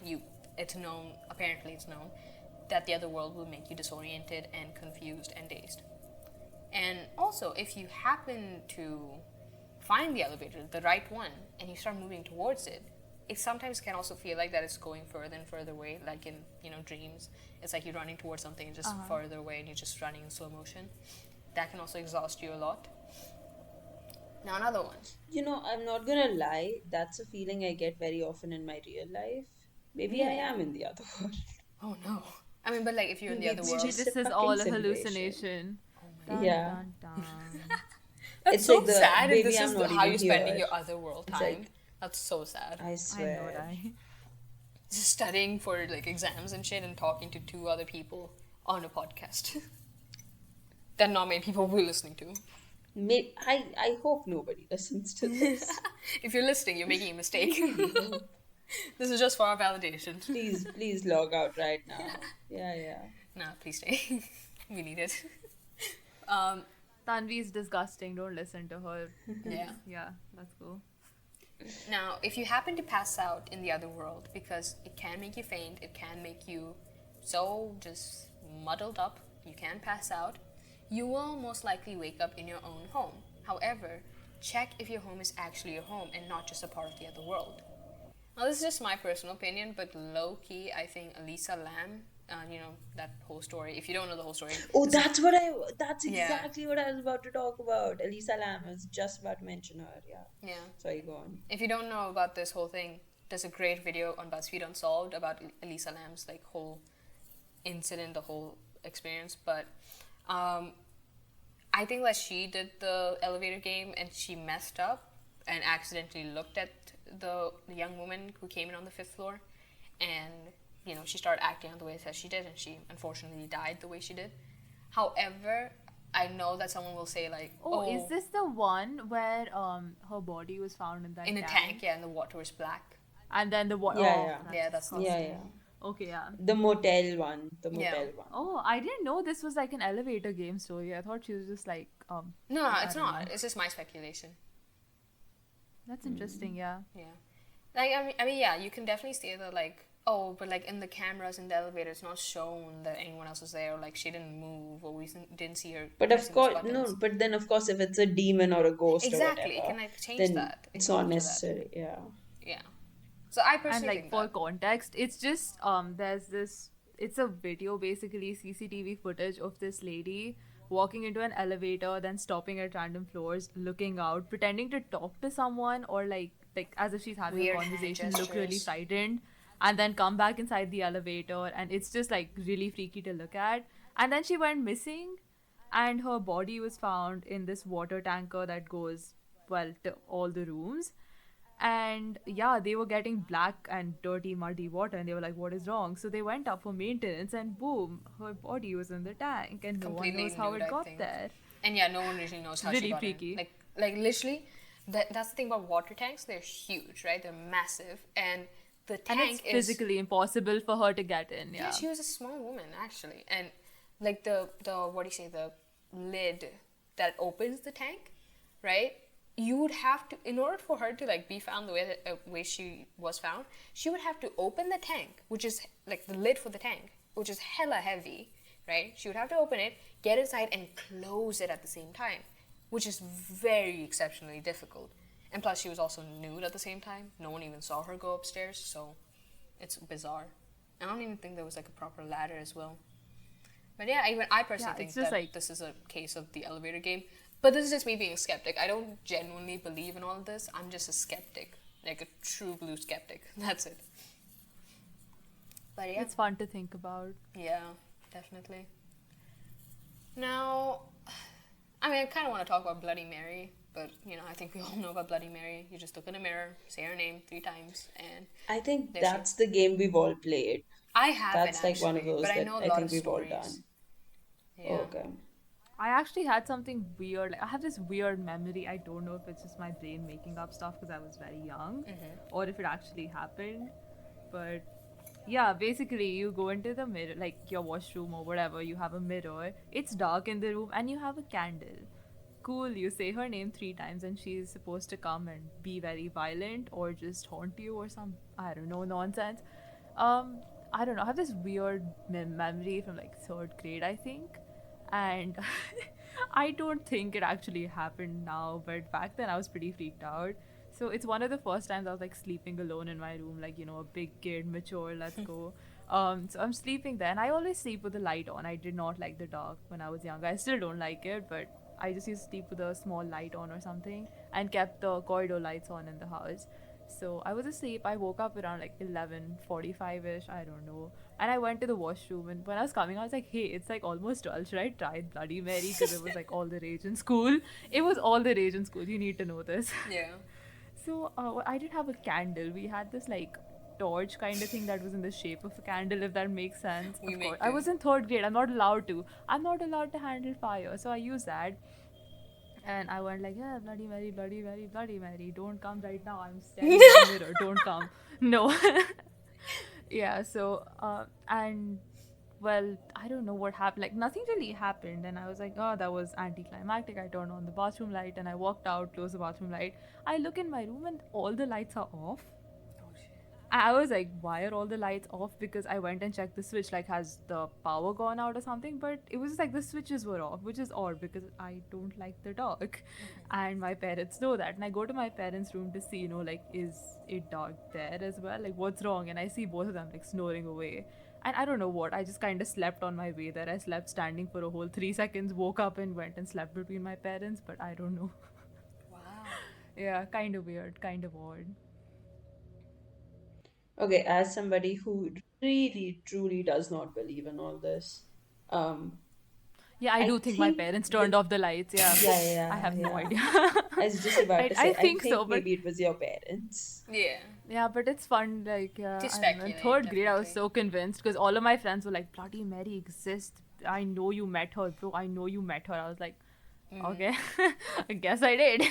apparently it's known, that the other world will make you disoriented and confused and dazed. And also, if you happen to find the elevator, the right one, and you start moving towards it, it sometimes can also feel like that it's going further and further away, like in, dreams. It's like you're running towards something and just further away and you're just running in slow motion. That can also exhaust you a lot. Now another one. I'm not gonna lie, that's a feeling I get very often in my real life. Maybe I am in the other world. Oh no. I mean, but like if you're in the other It's world, just- This a is fucking all a simulation. hallucination. Dun, Yeah. dun, dun. that's it's so like the sad if baby, this I'm is not how even you're spending here. your other world It's time. like- That's so sad. I I know swear. that. Just studying for like exams and shit and talking to two other people on a podcast that not many people will be listening to. I hope nobody listens to this. If you're listening, you're making a mistake. This is just for our validation. Please log out right now. Yeah. Nah, please stay. We need it. Tanvi is disgusting. Don't listen to her. Yeah. Yeah, let's go. Now, if you happen to pass out in the other world, because it can make you faint, it can make you so just muddled up, you can pass out, you will most likely wake up in your own home. However, check if your home is actually your home and not just a part of the other world. Now, this is just my personal opinion, but low-key, I think Elisa Lam, that whole story, if you don't know the whole story... Oh, this is- that's exactly what I was about to talk about. Elisa Lam, I was just about to mention her. Yeah. Sorry, go on. If you don't know about this whole thing, there's a great video on BuzzFeed Unsolved about Elisa Lam's like whole incident, the whole experience. But I think that she did the elevator game and she messed up and accidentally looked at the young woman who came in on the 5th floor, and she started acting out the way that she did, and she unfortunately died the way she did. However, I know that someone will say like, Oh, is this the one where her body was found in that in a tank, yeah, and the water was black. And then the water. Yeah, That's the Yeah. Okay, yeah. The motel one. Yeah. Oh, I didn't know this was like an elevator game story. I thought she was just like No, I it's don't not. know. It's just my speculation. That's interesting, yeah. Yeah. Like I mean, yeah, you can definitely say that like Oh, but like in the cameras in the elevator, it's not shown that anyone else was there, or like she didn't move, or didn't see her But of pressing those course, no, buttons. but then of course, if it's a demon or a ghost or Exactly, it whatever, can like change then that. It it's can not alter that. necessary. Yeah. Yeah. So I And personally like think for that. context, it's just there's this it's a video, basically CCTV footage of this lady walking into an elevator, then stopping at random floors, looking out, pretending to talk to someone, or like as if she's having a Weird hand conversation, look really gestures. frightened, and then come back inside the elevator, and it's just like really freaky to look at. And then she went missing, and her body was found in this water tanker that goes, well, to all the rooms. And yeah, they were getting black and dirty muddy water, and they were like, what is wrong? So they went up for maintenance, and boom, her body was in the tank, and no one Completely knows how nude, it I got think. there. And yeah, no one really knows how she Really got in. freaky. Like literally, that's the thing about water tanks. They're huge, right? They're massive, and the And tank it's is. physically impossible for her to get in. Yeah, Yeah. she was a small woman actually, and like the what do you say, the lid that opens the tank, right? You would have to, in order for her to like be found the way she was found, she would have to open the tank, which is like the lid for the tank, which is hella heavy, right? She would have to open it, get inside, and close it at the same time, which is very exceptionally difficult. And plus, she was also nude at the same time. No one even saw her go upstairs, so it's bizarre. I don't even think there was like a proper ladder as well. But yeah, even I personally Yeah, think it's just that like- this is a case of the elevator game. But this is just me being a skeptic. I don't genuinely believe in all of this. I'm just a skeptic, like a true blue skeptic. That's it. But yeah, It's fun to think about. yeah, definitely. Now, I mean, I kind of want to talk about Bloody Mary, but you know, I think we all know about Bloody Mary. You just look in a mirror, say her name 3 times, and I think there she that's the game we've all played. I haven't That's like one of actually, but those I that know a I lot think of we've all stories. done. Yeah. Okay. I actually had something weird. Like, I have this weird memory. I don't know if it's just my brain making up stuff because I was very young, or if it actually happened. But yeah, basically, you go into the mirror, like your washroom or whatever. You have a mirror. It's dark in the room, and you have a candle. Cool. You say her name 3 times, and she's supposed to come and be very violent or just haunt you or some, I don't know, nonsense. Um, I don't know. I have this weird memory from like third grade, I think, and I don't think it actually happened now, but back then I was pretty freaked out. So it's one of the first times I was like sleeping alone in my room, like, you know, a big kid, mature, let's go. So I'm sleeping there, and I always sleep with the light on. I did not like the dark when I was younger. I still don't like it, but I just used to sleep with a small light on or something, and kept the corridor lights on in the house. So I was asleep. I woke up around like 11:45 ish. I don't know. And I went to the washroom. And when I was coming, I was like, hey, it's like almost 12. Should I try Bloody Mary? Because it was like all the rage in school. It was all the rage in school. You need to know this. Yeah. So I didn't have a candle. We had this like torch kind of thing that was in the shape of a candle, if that makes sense. We Of make course, I do. was in third grade. I'm not allowed to. I'm not allowed to handle fire, so I used that. And I went like, yeah, Bloody Mary, Bloody Mary, Bloody Mary. Don't come right now. I'm standing in the mirror. Don't come. No. Yeah. So and well, I don't know what happened. Like nothing really happened, and I was like, oh, that was anticlimactic. I turned on the bathroom light, and I walked out, closed the bathroom light. I look in my room, and all the lights are off. I was like, why are all the lights off? Because I went and checked the switch, like, has the power gone out or something? But it was just like the switches were off, which is odd because I don't like the dark. And my parents know that. And I go to my parents' room to see, you know, like, is it dark there as well? Like, what's wrong? And I see both of them, like, snoring away. And I don't know what, I just kind of slept on my way there. I slept standing for a whole 3 seconds, woke up and went and slept between my parents, but I don't know. Wow. Yeah, kind of weird, kind of odd. Okay, as somebody who really truly does not believe in all this, um, Yeah, I I do think my think parents the turned off the lights. Yeah, yeah, I yeah, have no yeah. idea. I was just about to I say, I think so, think but maybe it was your parents. Yeah. yeah, but it's fun. Like, To I don't know. In speculate, third grade, I was definitely. so convinced because all of my friends were like, "Bloody Mary exists. I know you met her, bro. I know you met her." I was like, "Okay, I guess I did."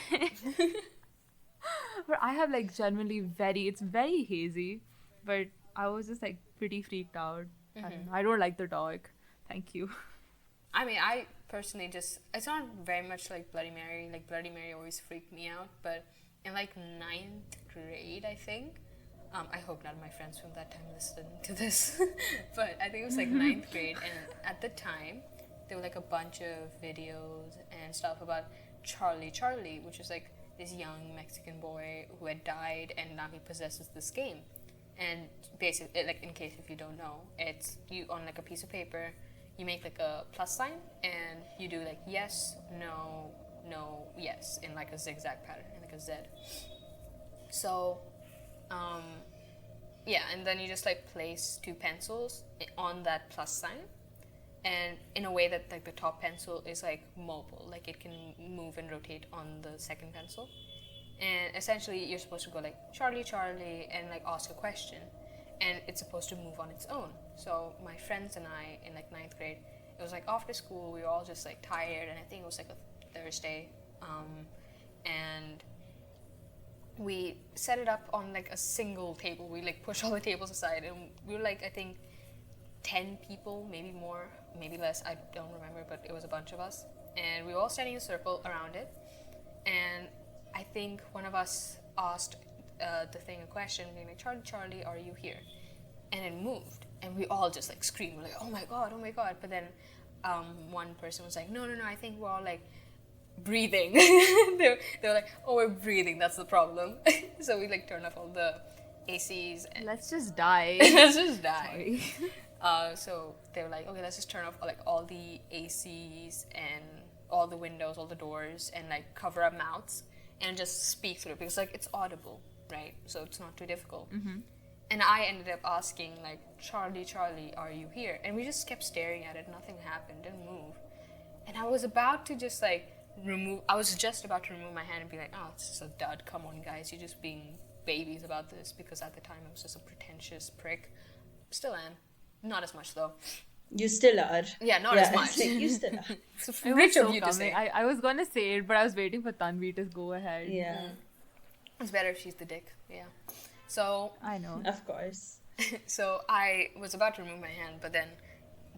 But I have like genuinely it's very hazy, but I was just like pretty freaked out. I don't know. I don't like the dark. Thank you. I mean, I personally just, it's not very much like Bloody Mary. Like, Bloody Mary always freaked me out. But in like ninth grade, I think, I hope none of my friends from that time listened to this. But I think it was like ninth grade, and at the time, there were like a bunch of videos and stuff about Charlie, which was like this young Mexican boy who had died, and now he possesses this game. And basically, like, in case if you don't know, it's you on like a piece of paper, you make like a plus sign, and you do like yes, no, no, yes, in like a zigzag pattern, in like a Z. So, yeah, and then you just like place two pencils on that plus sign, and in a way that like the top pencil is like mobile, like it can move and rotate on the second pencil. And essentially you're supposed to go like Charlie and like ask a question, and it's supposed to move on its own. So my friends and I in like ninth grade, it was like after school, we were all just like tired, and I think it was like a Thursday, and we set it up on like a single table. We like push all the tables aside, and we were like, I think 10 people, maybe more, maybe less, I don't remember, but it was a bunch of us, and we were all standing in a circle around it. And I think one of us asked the thing a question, being like, Charlie, are you here? And it moved, and we all just like screamed, we're like, oh my god. But then one person was like, no, I think we're all like breathing. they were like, oh, we're breathing, that's the problem. So we like turned off all the ACs and Let's just die. let's just die. Sorry. So they were like, okay, let's just turn off like all the ACs and all the windows, all the doors, and like cover our mouths and just speak through it, because like it's audible, right? So it's not too difficult. And I ended up asking like, Charlie, are you here? And we just kept staring at it. Nothing happened, didn't move. And I was about to just like remove my hand and be like, oh, it's just a dud. Come on, guys, you're just being babies about this, because at the time I was just a pretentious prick. Still am. Not as much though. You still are. Yeah, not as much. It's like, you still are. It's It was rich so of you to coming. say. I was gonna say it, but I was waiting for Tanvi to go ahead. Yeah, It's better if she's the dick. Yeah. So I know. of course. so I was about to remove my hand, but then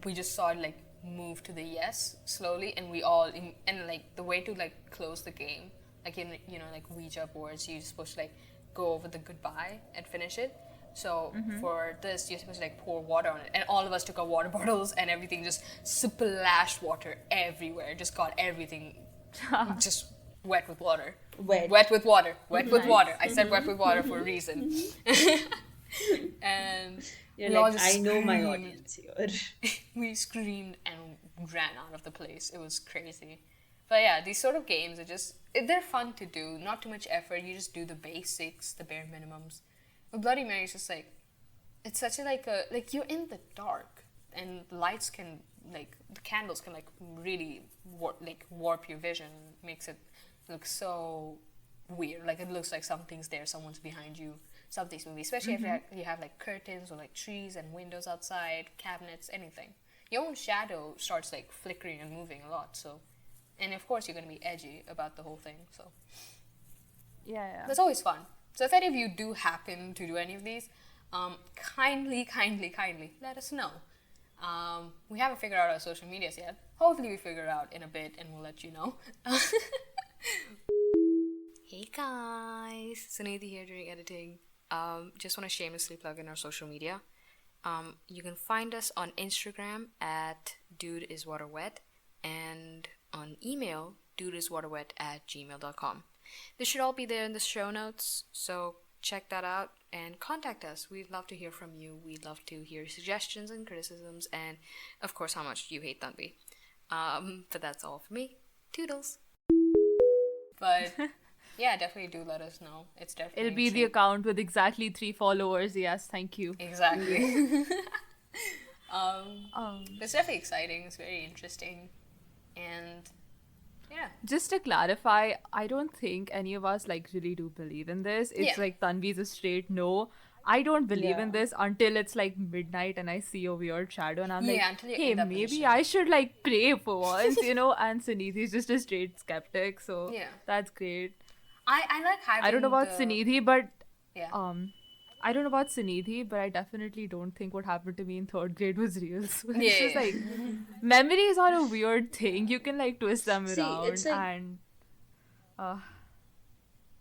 we just saw it like move to the yes slowly, and we all and like the way to like close the game, like in like Ouija boards, you're supposed to like go over the goodbye and finish it. So for this, you're supposed to like pour water on it, and all of us took our water bottles, and everything just splashed water everywhere. Just got everything just wet with water. Wet with water. I said wet with water for a reason. And You're we all like, just I know my screamed. audience here. We screamed and ran out of the place. It was crazy. But yeah, these sort of games they're fun to do. Not too much effort. You just do the basics, the bare minimums. But Bloody Mary is just like, it's such a like you're in the dark, and the lights can the candles can really warp your vision, makes it look so weird. Like it looks like something's there, someone's behind you, something's moving. Especially if you have like curtains or like trees and windows outside, cabinets, anything. Your own shadow starts like flickering and moving a lot. So, and of course you're gonna be edgy about the whole thing. So Yeah. that's always fun. So if any of you do happen to do any of these, kindly let us know. We haven't figured out our social medias yet. Hopefully we figure it out in a bit, and we'll let you know. Hey guys, Sunidhi here doing editing. Just want to shamelessly plug in our social media. You can find us on Instagram at dudeiswaterwet, and on email dudeiswaterwet@gmail.com. This should all be there in the show notes, so check that out and contact us. We'd love to hear from you. We'd love to hear suggestions and criticisms, and of course how much you hate Tanvi. But that's all for me. Toodles. But yeah, definitely do let us know. It's definitely It'll be the account with exactly 3 followers. Yes, thank you. Exactly. It's definitely exciting. It's very interesting, and yeah. Just to clarify, I don't think any of us really do believe in this. It's Yeah. like Tanvi's a straight no. I don't believe in Yeah. this until it's like midnight and I see a weird shadow and I'm Yeah, like, until you're hey, in that maybe position. I should pray for once, And Sunidhi's just a straight skeptic, so Yeah. that's great. I like having I don't know about Sunidhi, but Yeah. I don't know about Sunidhi, but I definitely don't think what happened to me in 3rd grade was real. So it's Yeah, just yeah. memories are a weird thing. You can twist them See, around it's like- and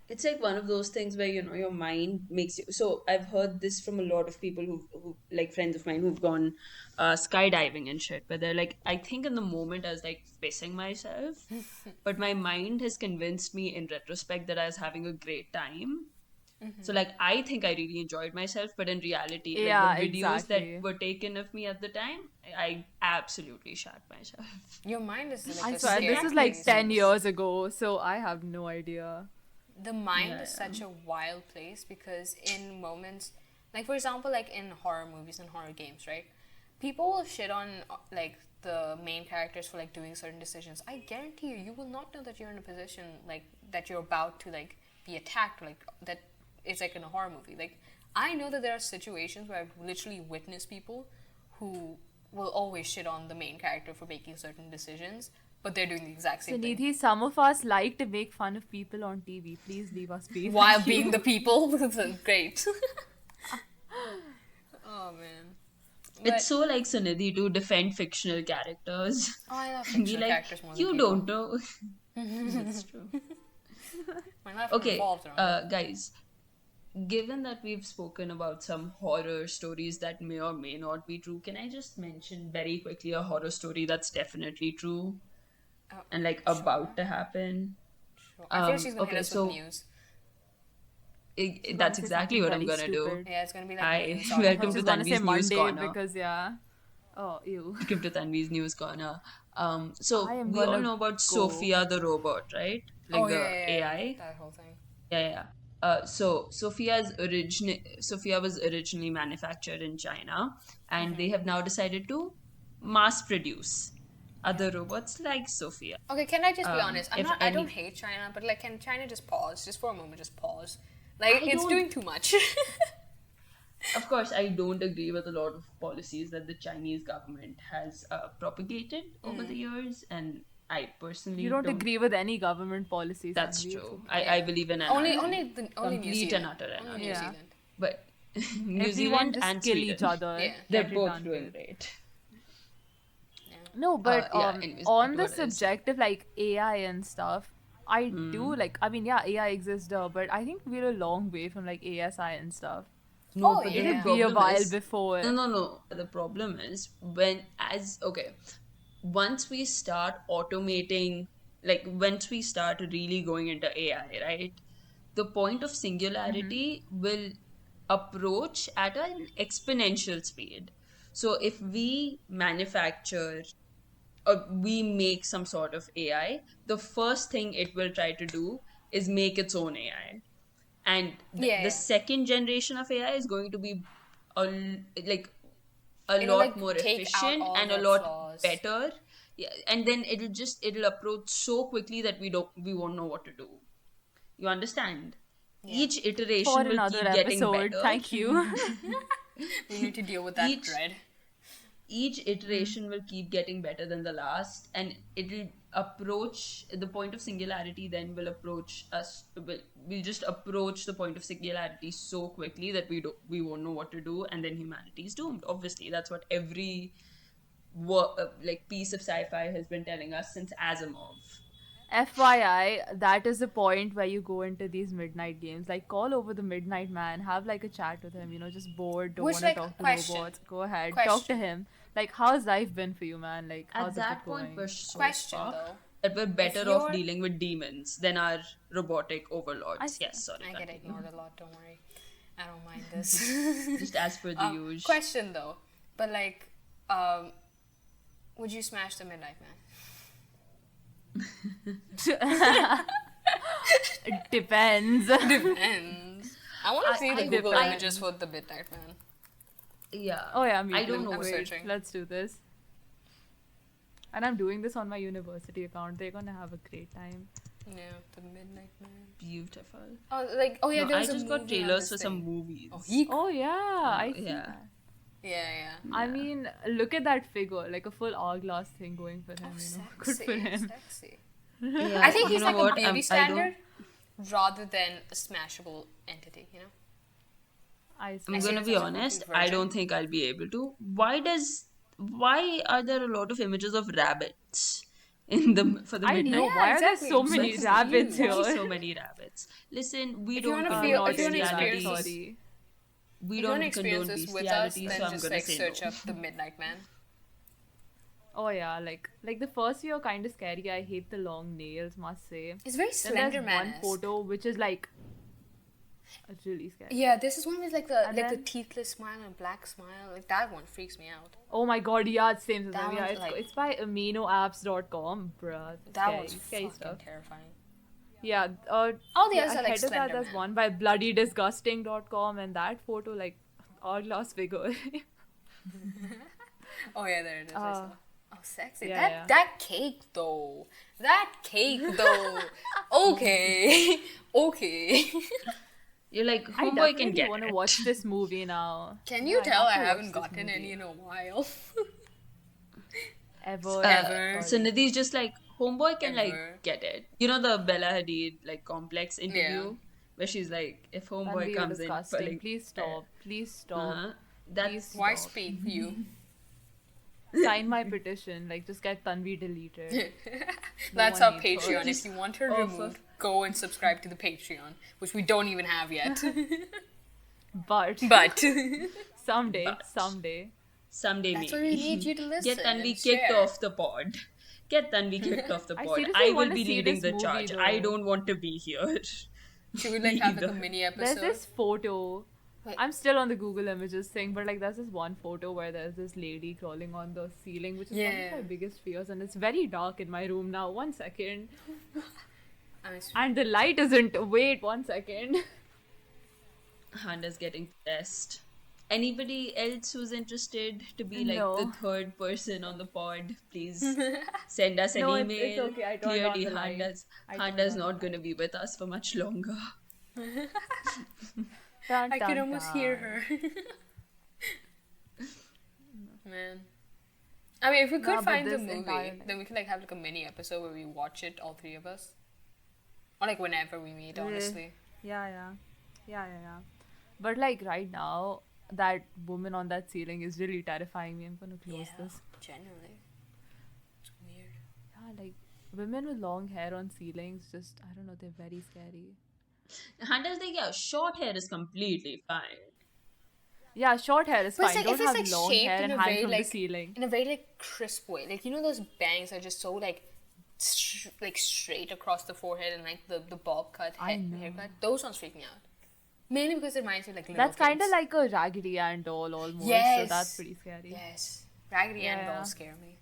it's like one of those things where your mind makes you. So I've heard this from a lot of people who like friends of mine who've gone skydiving and shit, where they're like, I think in the moment I was like pissing myself, but my mind has convinced me in retrospect that I was having a great time. So like I think I really enjoyed myself, but in reality, like the Yeah, videos that exactly. were taken of me at the time, I absolutely shat myself. Your mind is like I a swear, this scary is like place. 10 years ago, so I have no idea. The mind Yeah, is yeah. such a wild place because in moments, like for example, like in horror movies and horror games, right? People will shit on like the main characters for like doing certain decisions. I guarantee you, you will not know that you're in a position like that you're about to like be attacked, like that it's like in a horror movie. Like I know that there are situations where I've literally witnessed people who will always shit on the main character for making certain decisions, but they're doing the exact So, same thing Nidhi, some of us like to make fun of people on TV. Please leave us be. while Thank you. being the people. Great. Oh man. But It's so like Sunidhi to defend fictional characters oh, I love and be fictional like, characters more than you people. don't know. That's true. My life Okay, revolves around it. guys, given that we've spoken about some horror stories that may or may not be true, can I just mention very quickly a horror story that's definitely true Oh, and like sure, about to happen? sure. I feel she's gonna hit Okay, us with so news. She's gonna that's say exactly something what I'm very gonna do. stupid. Yeah, it's gonna be like Hi, news. I welcome thought to she was gonna say Tanvi's News Monday Corner. because yeah. Oh, ew. Welcome to Tanvi's News Corner. So I am we all gonna know about go. Sophia the robot, right? Oh Like yeah, the yeah, yeah. AI. That whole thing. Yeah, yeah. So Sophia was originally manufactured in China, and they have now decided to mass produce other robots like Sophia. Okay, can I just be honest? If I don't any, hate China, but like, can China just pause, just for a moment, just pause? Like, I it's don't. doing too much. Of course, I don't agree with a lot of policies that the Chinese government has propagated over the years, and I personally You don't don't. agree with any government policies, That's Tanvi. true. It's okay. I believe in anarchy. only New Complete Zealand. and utter Only anarchy. New Yeah. Zealand. But New Everyone Zealand just and kill Sweden, each other. Yeah. they're Get it both done doing with. great. No, but Yeah, anyways, on the what is? subject of like AI and stuff, I do like. I mean, yeah, AI exists, but I think we're a long way from like ASI and stuff. No, Oh, but yeah. the It'll be a problem while is before. no. The problem is once we start automating, like once we start really going into AI, right? The point of singularity will approach at an exponential speed. So if we manufacture or we make some sort of AI, the first thing it will try to do is make its own AI. And Yeah, the yeah. second generation of AI is going to be like a It'll lot like more take out efficient all and a the lot flaws. better. Yeah, and then it'll approach so quickly that we won't know what to do. You understand? Each For iteration will another keep getting episode, better. thank you. We need to deal with that Each dread. each iteration will keep getting better than the last, and it'll approach the point of singularity. Then will approach us. We'll just approach the point of singularity so quickly that we won't know what to do, and then humanity is doomed. Obviously, that's what every like piece of sci-fi has been telling us since Asimov. FYI, that is the point where you go into these midnight games. Like, call over the Midnight Man, have like a chat with him, just bored, don't Which, want to like, talk to question. robots. Go ahead, talk to Question. him. Like, how's life been for you, man? Like, how's At it that been point, going? we're so Question, fucked though. that we're better If off you're- dealing with demons than our robotic overlords. I see. Yes, sorry. I get continue. ignored a lot, don't worry. I don't mind this. Just as per the usual. Question though, but like, would you smash the Midnight Man? It depends. Depends. I want to see the I- Google I- images for the Midnight Man. Yeah. Oh yeah, me I too. don't know. I'm Wait, searching. let's do this. And I'm doing this on my university account. They're gonna have a great time. Yeah, the Midnight Man. Beautiful. Oh, like yeah, No, there I was a just got movie on trailers this for thing. some movies. Oh, he. Oh yeah, I see yeah. that. Yeah. I mean, look at that figure, like a full hourglass thing going for him. Oh, Good for him. Sexy. Yeah, I think you he's know like what? a beauty I don't. standard rather than a smashable entity. You know. I see. I'm see gonna it be as a honest. complete I virgin. don't think I'll be able to. Why are there a lot of images of rabbits? for the I midnight. know. Yeah, Why are there exactly. so It's many so rabbits huge. Why here? so many rabbits? Listen, we If you don't wanna condone feel- Not if you wanna really experience that, this- sorry. We If you want don't to condone experience this with us, bestiality, then so I'm just gonna like say search no. up the Midnight Man. Oh yeah, like the first few are kind of scary. I hate the long nails, must say. It's very Then Slender there's Man. one photo which is like really scary. Yeah, this is one with like the And the then- teethless smile and black smile. Like that one freaks me out. Oh my god, yeah, it's same as That them. Yeah, one's like- it's by aminoapps.com, bruh. That Scary, one's scary fucking stuff. terrifying. Yeah, All the yeah, others are like ahead of that, Slender there's Man. one by bloodydisgusting.com, and that photo, like, hourglass figure. Oh yeah, there it is. I Uh, saw. Oh, sexy. yeah, that yeah. that cake though. That cake though. Okay, okay. You're like, I homeboy can definitely get want to it. watch this movie now. Can you Yeah, tell I have to watch haven't this gotten movie. any in a while? Ever. Ever. So Nidhi's just like, homeboy can Ever. like get it. You know the Bella Hadid like complex interview Yeah. where she's like, if That'd homeboy be comes in for disgusting. like, Please stop. Please stop. uh-huh, that's Please Why stop. speak you? Sign my petition. Like, just get Tanvi deleted. That's one our needs her. Patreon. If you want her Oh, removed, go and subscribe to the Patreon, which we don't even have yet. But But someday, But. someday. someday that's maybe. why we need you to listen. Get Tanvi and kicked share. off the pod. Get Tanvi kicked off the I pod. seriously I will wanna be see leading this the movie, charge. though. I don't want to be here. Should we like have like a Either. mini There's episode? this photo. Wait. I'm still on the Google Images thing, but like there's this one photo where there's this lady crawling on the ceiling, which is one Yeah. of my biggest fears, and it's very dark in my room now. 1 second. I s- And the light isn't. Wait 1 second. Handa's getting possessed. Anybody else who's interested to be like No. the third person on the pod, please send us an No, email. it's okay. I turned on Clearly, the light. I turned Handa's on not the going to be with us for much longer. Dun, I can dun, almost dun. hear her. Man. I mean, if we could but find the this movie, entire- then we could like have like a mini episode where we watch it, all three of us. Or like whenever we meet, honestly. Yeah. But like right now, that woman on that ceiling is really terrifying me. I'm gonna close this. Genuinely. It's weird. Yeah, like women with long hair on ceilings, just I don't know, they're very scary. Handa's like, yeah, short hair is completely fine. Yeah, short hair is But it's fine. like, Don't if it's have like long shaped hair in and a hang very from like the ceiling. in a very like crisp way, like you know those bangs are just so like like straight across the forehead and like the bob cut I know. haircut. Those ones freak me out. Mainly because it reminds me of like little That's kind of kids. like a Raggedy Ann doll almost. So Yes. that's pretty scary. Yes, Raggedy Ann Yeah. dolls scare me.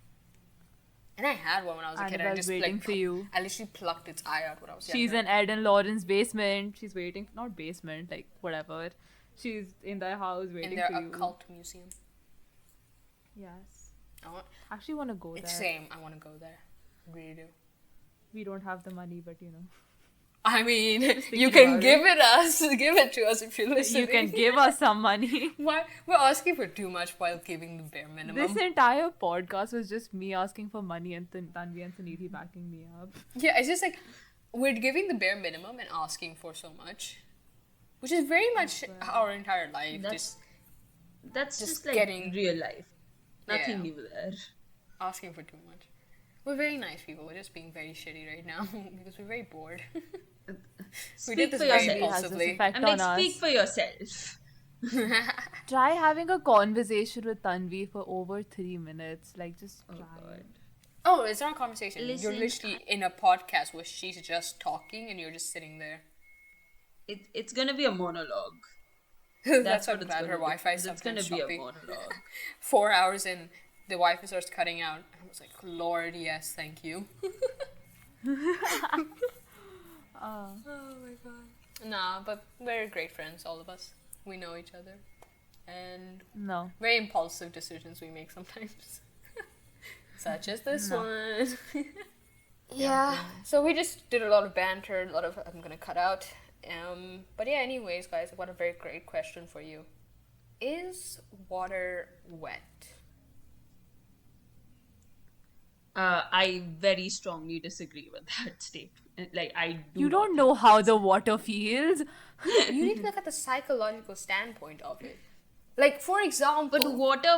And I had one when I was a kid. I Annabelle's just waiting like for you. I literally plucked its eye out when I was She's younger. in Ed and Lauren's basement. She's waiting. Not basement, like whatever. She's in their house waiting in their for you. occult museum. Yes. I want, Actually want to go it's there. same. I want to go there. I really do. We don't have the money, but you know. I mean, you thinking can about give it us. Give it to us if you're listening. You can give us some money. Why we're asking for too much while giving the bare minimum. This entire podcast was just me asking for money and Tanvi and Suniti backing me up. Yeah, it's just like we're giving the bare minimum and asking for so much, which is very much our entire life. That's Just just like getting- real life. Nothing Yeah. new there. Asking for too much. We're very nice people. We're just being very shitty right now because we're very bored. We Speak did this for very Tanvi yourself. has this impulsively. effect I'm on like, us. speak for yourself. Try having a conversation with Tanvi for over 3 minutes. Like, just Oh try. god. Oh, it's not a conversation. Listen, You're literally in a podcast where she's just talking and you're just sitting there. It's gonna be a monologue. That's what what it's bad. gonna Her be. Wi-Fi It's gonna sometimes be a choppy. monologue. 4 hours in, the Wi-Fi starts cutting out. I was like, Lord, yes, thank you. Oh my god. Nah, but we're great friends, all of us. We know each other. And No. very impulsive decisions we make sometimes. Such as this one. Yeah. So we just did a lot of banter, a lot of I'm gonna cut out. But yeah, anyways, guys, I've got a very great question for you. Is water wet? I very strongly disagree with that statement. Like, I do You not don't know how the water feels. You need to look at the psychological standpoint of it. Like, for example, But water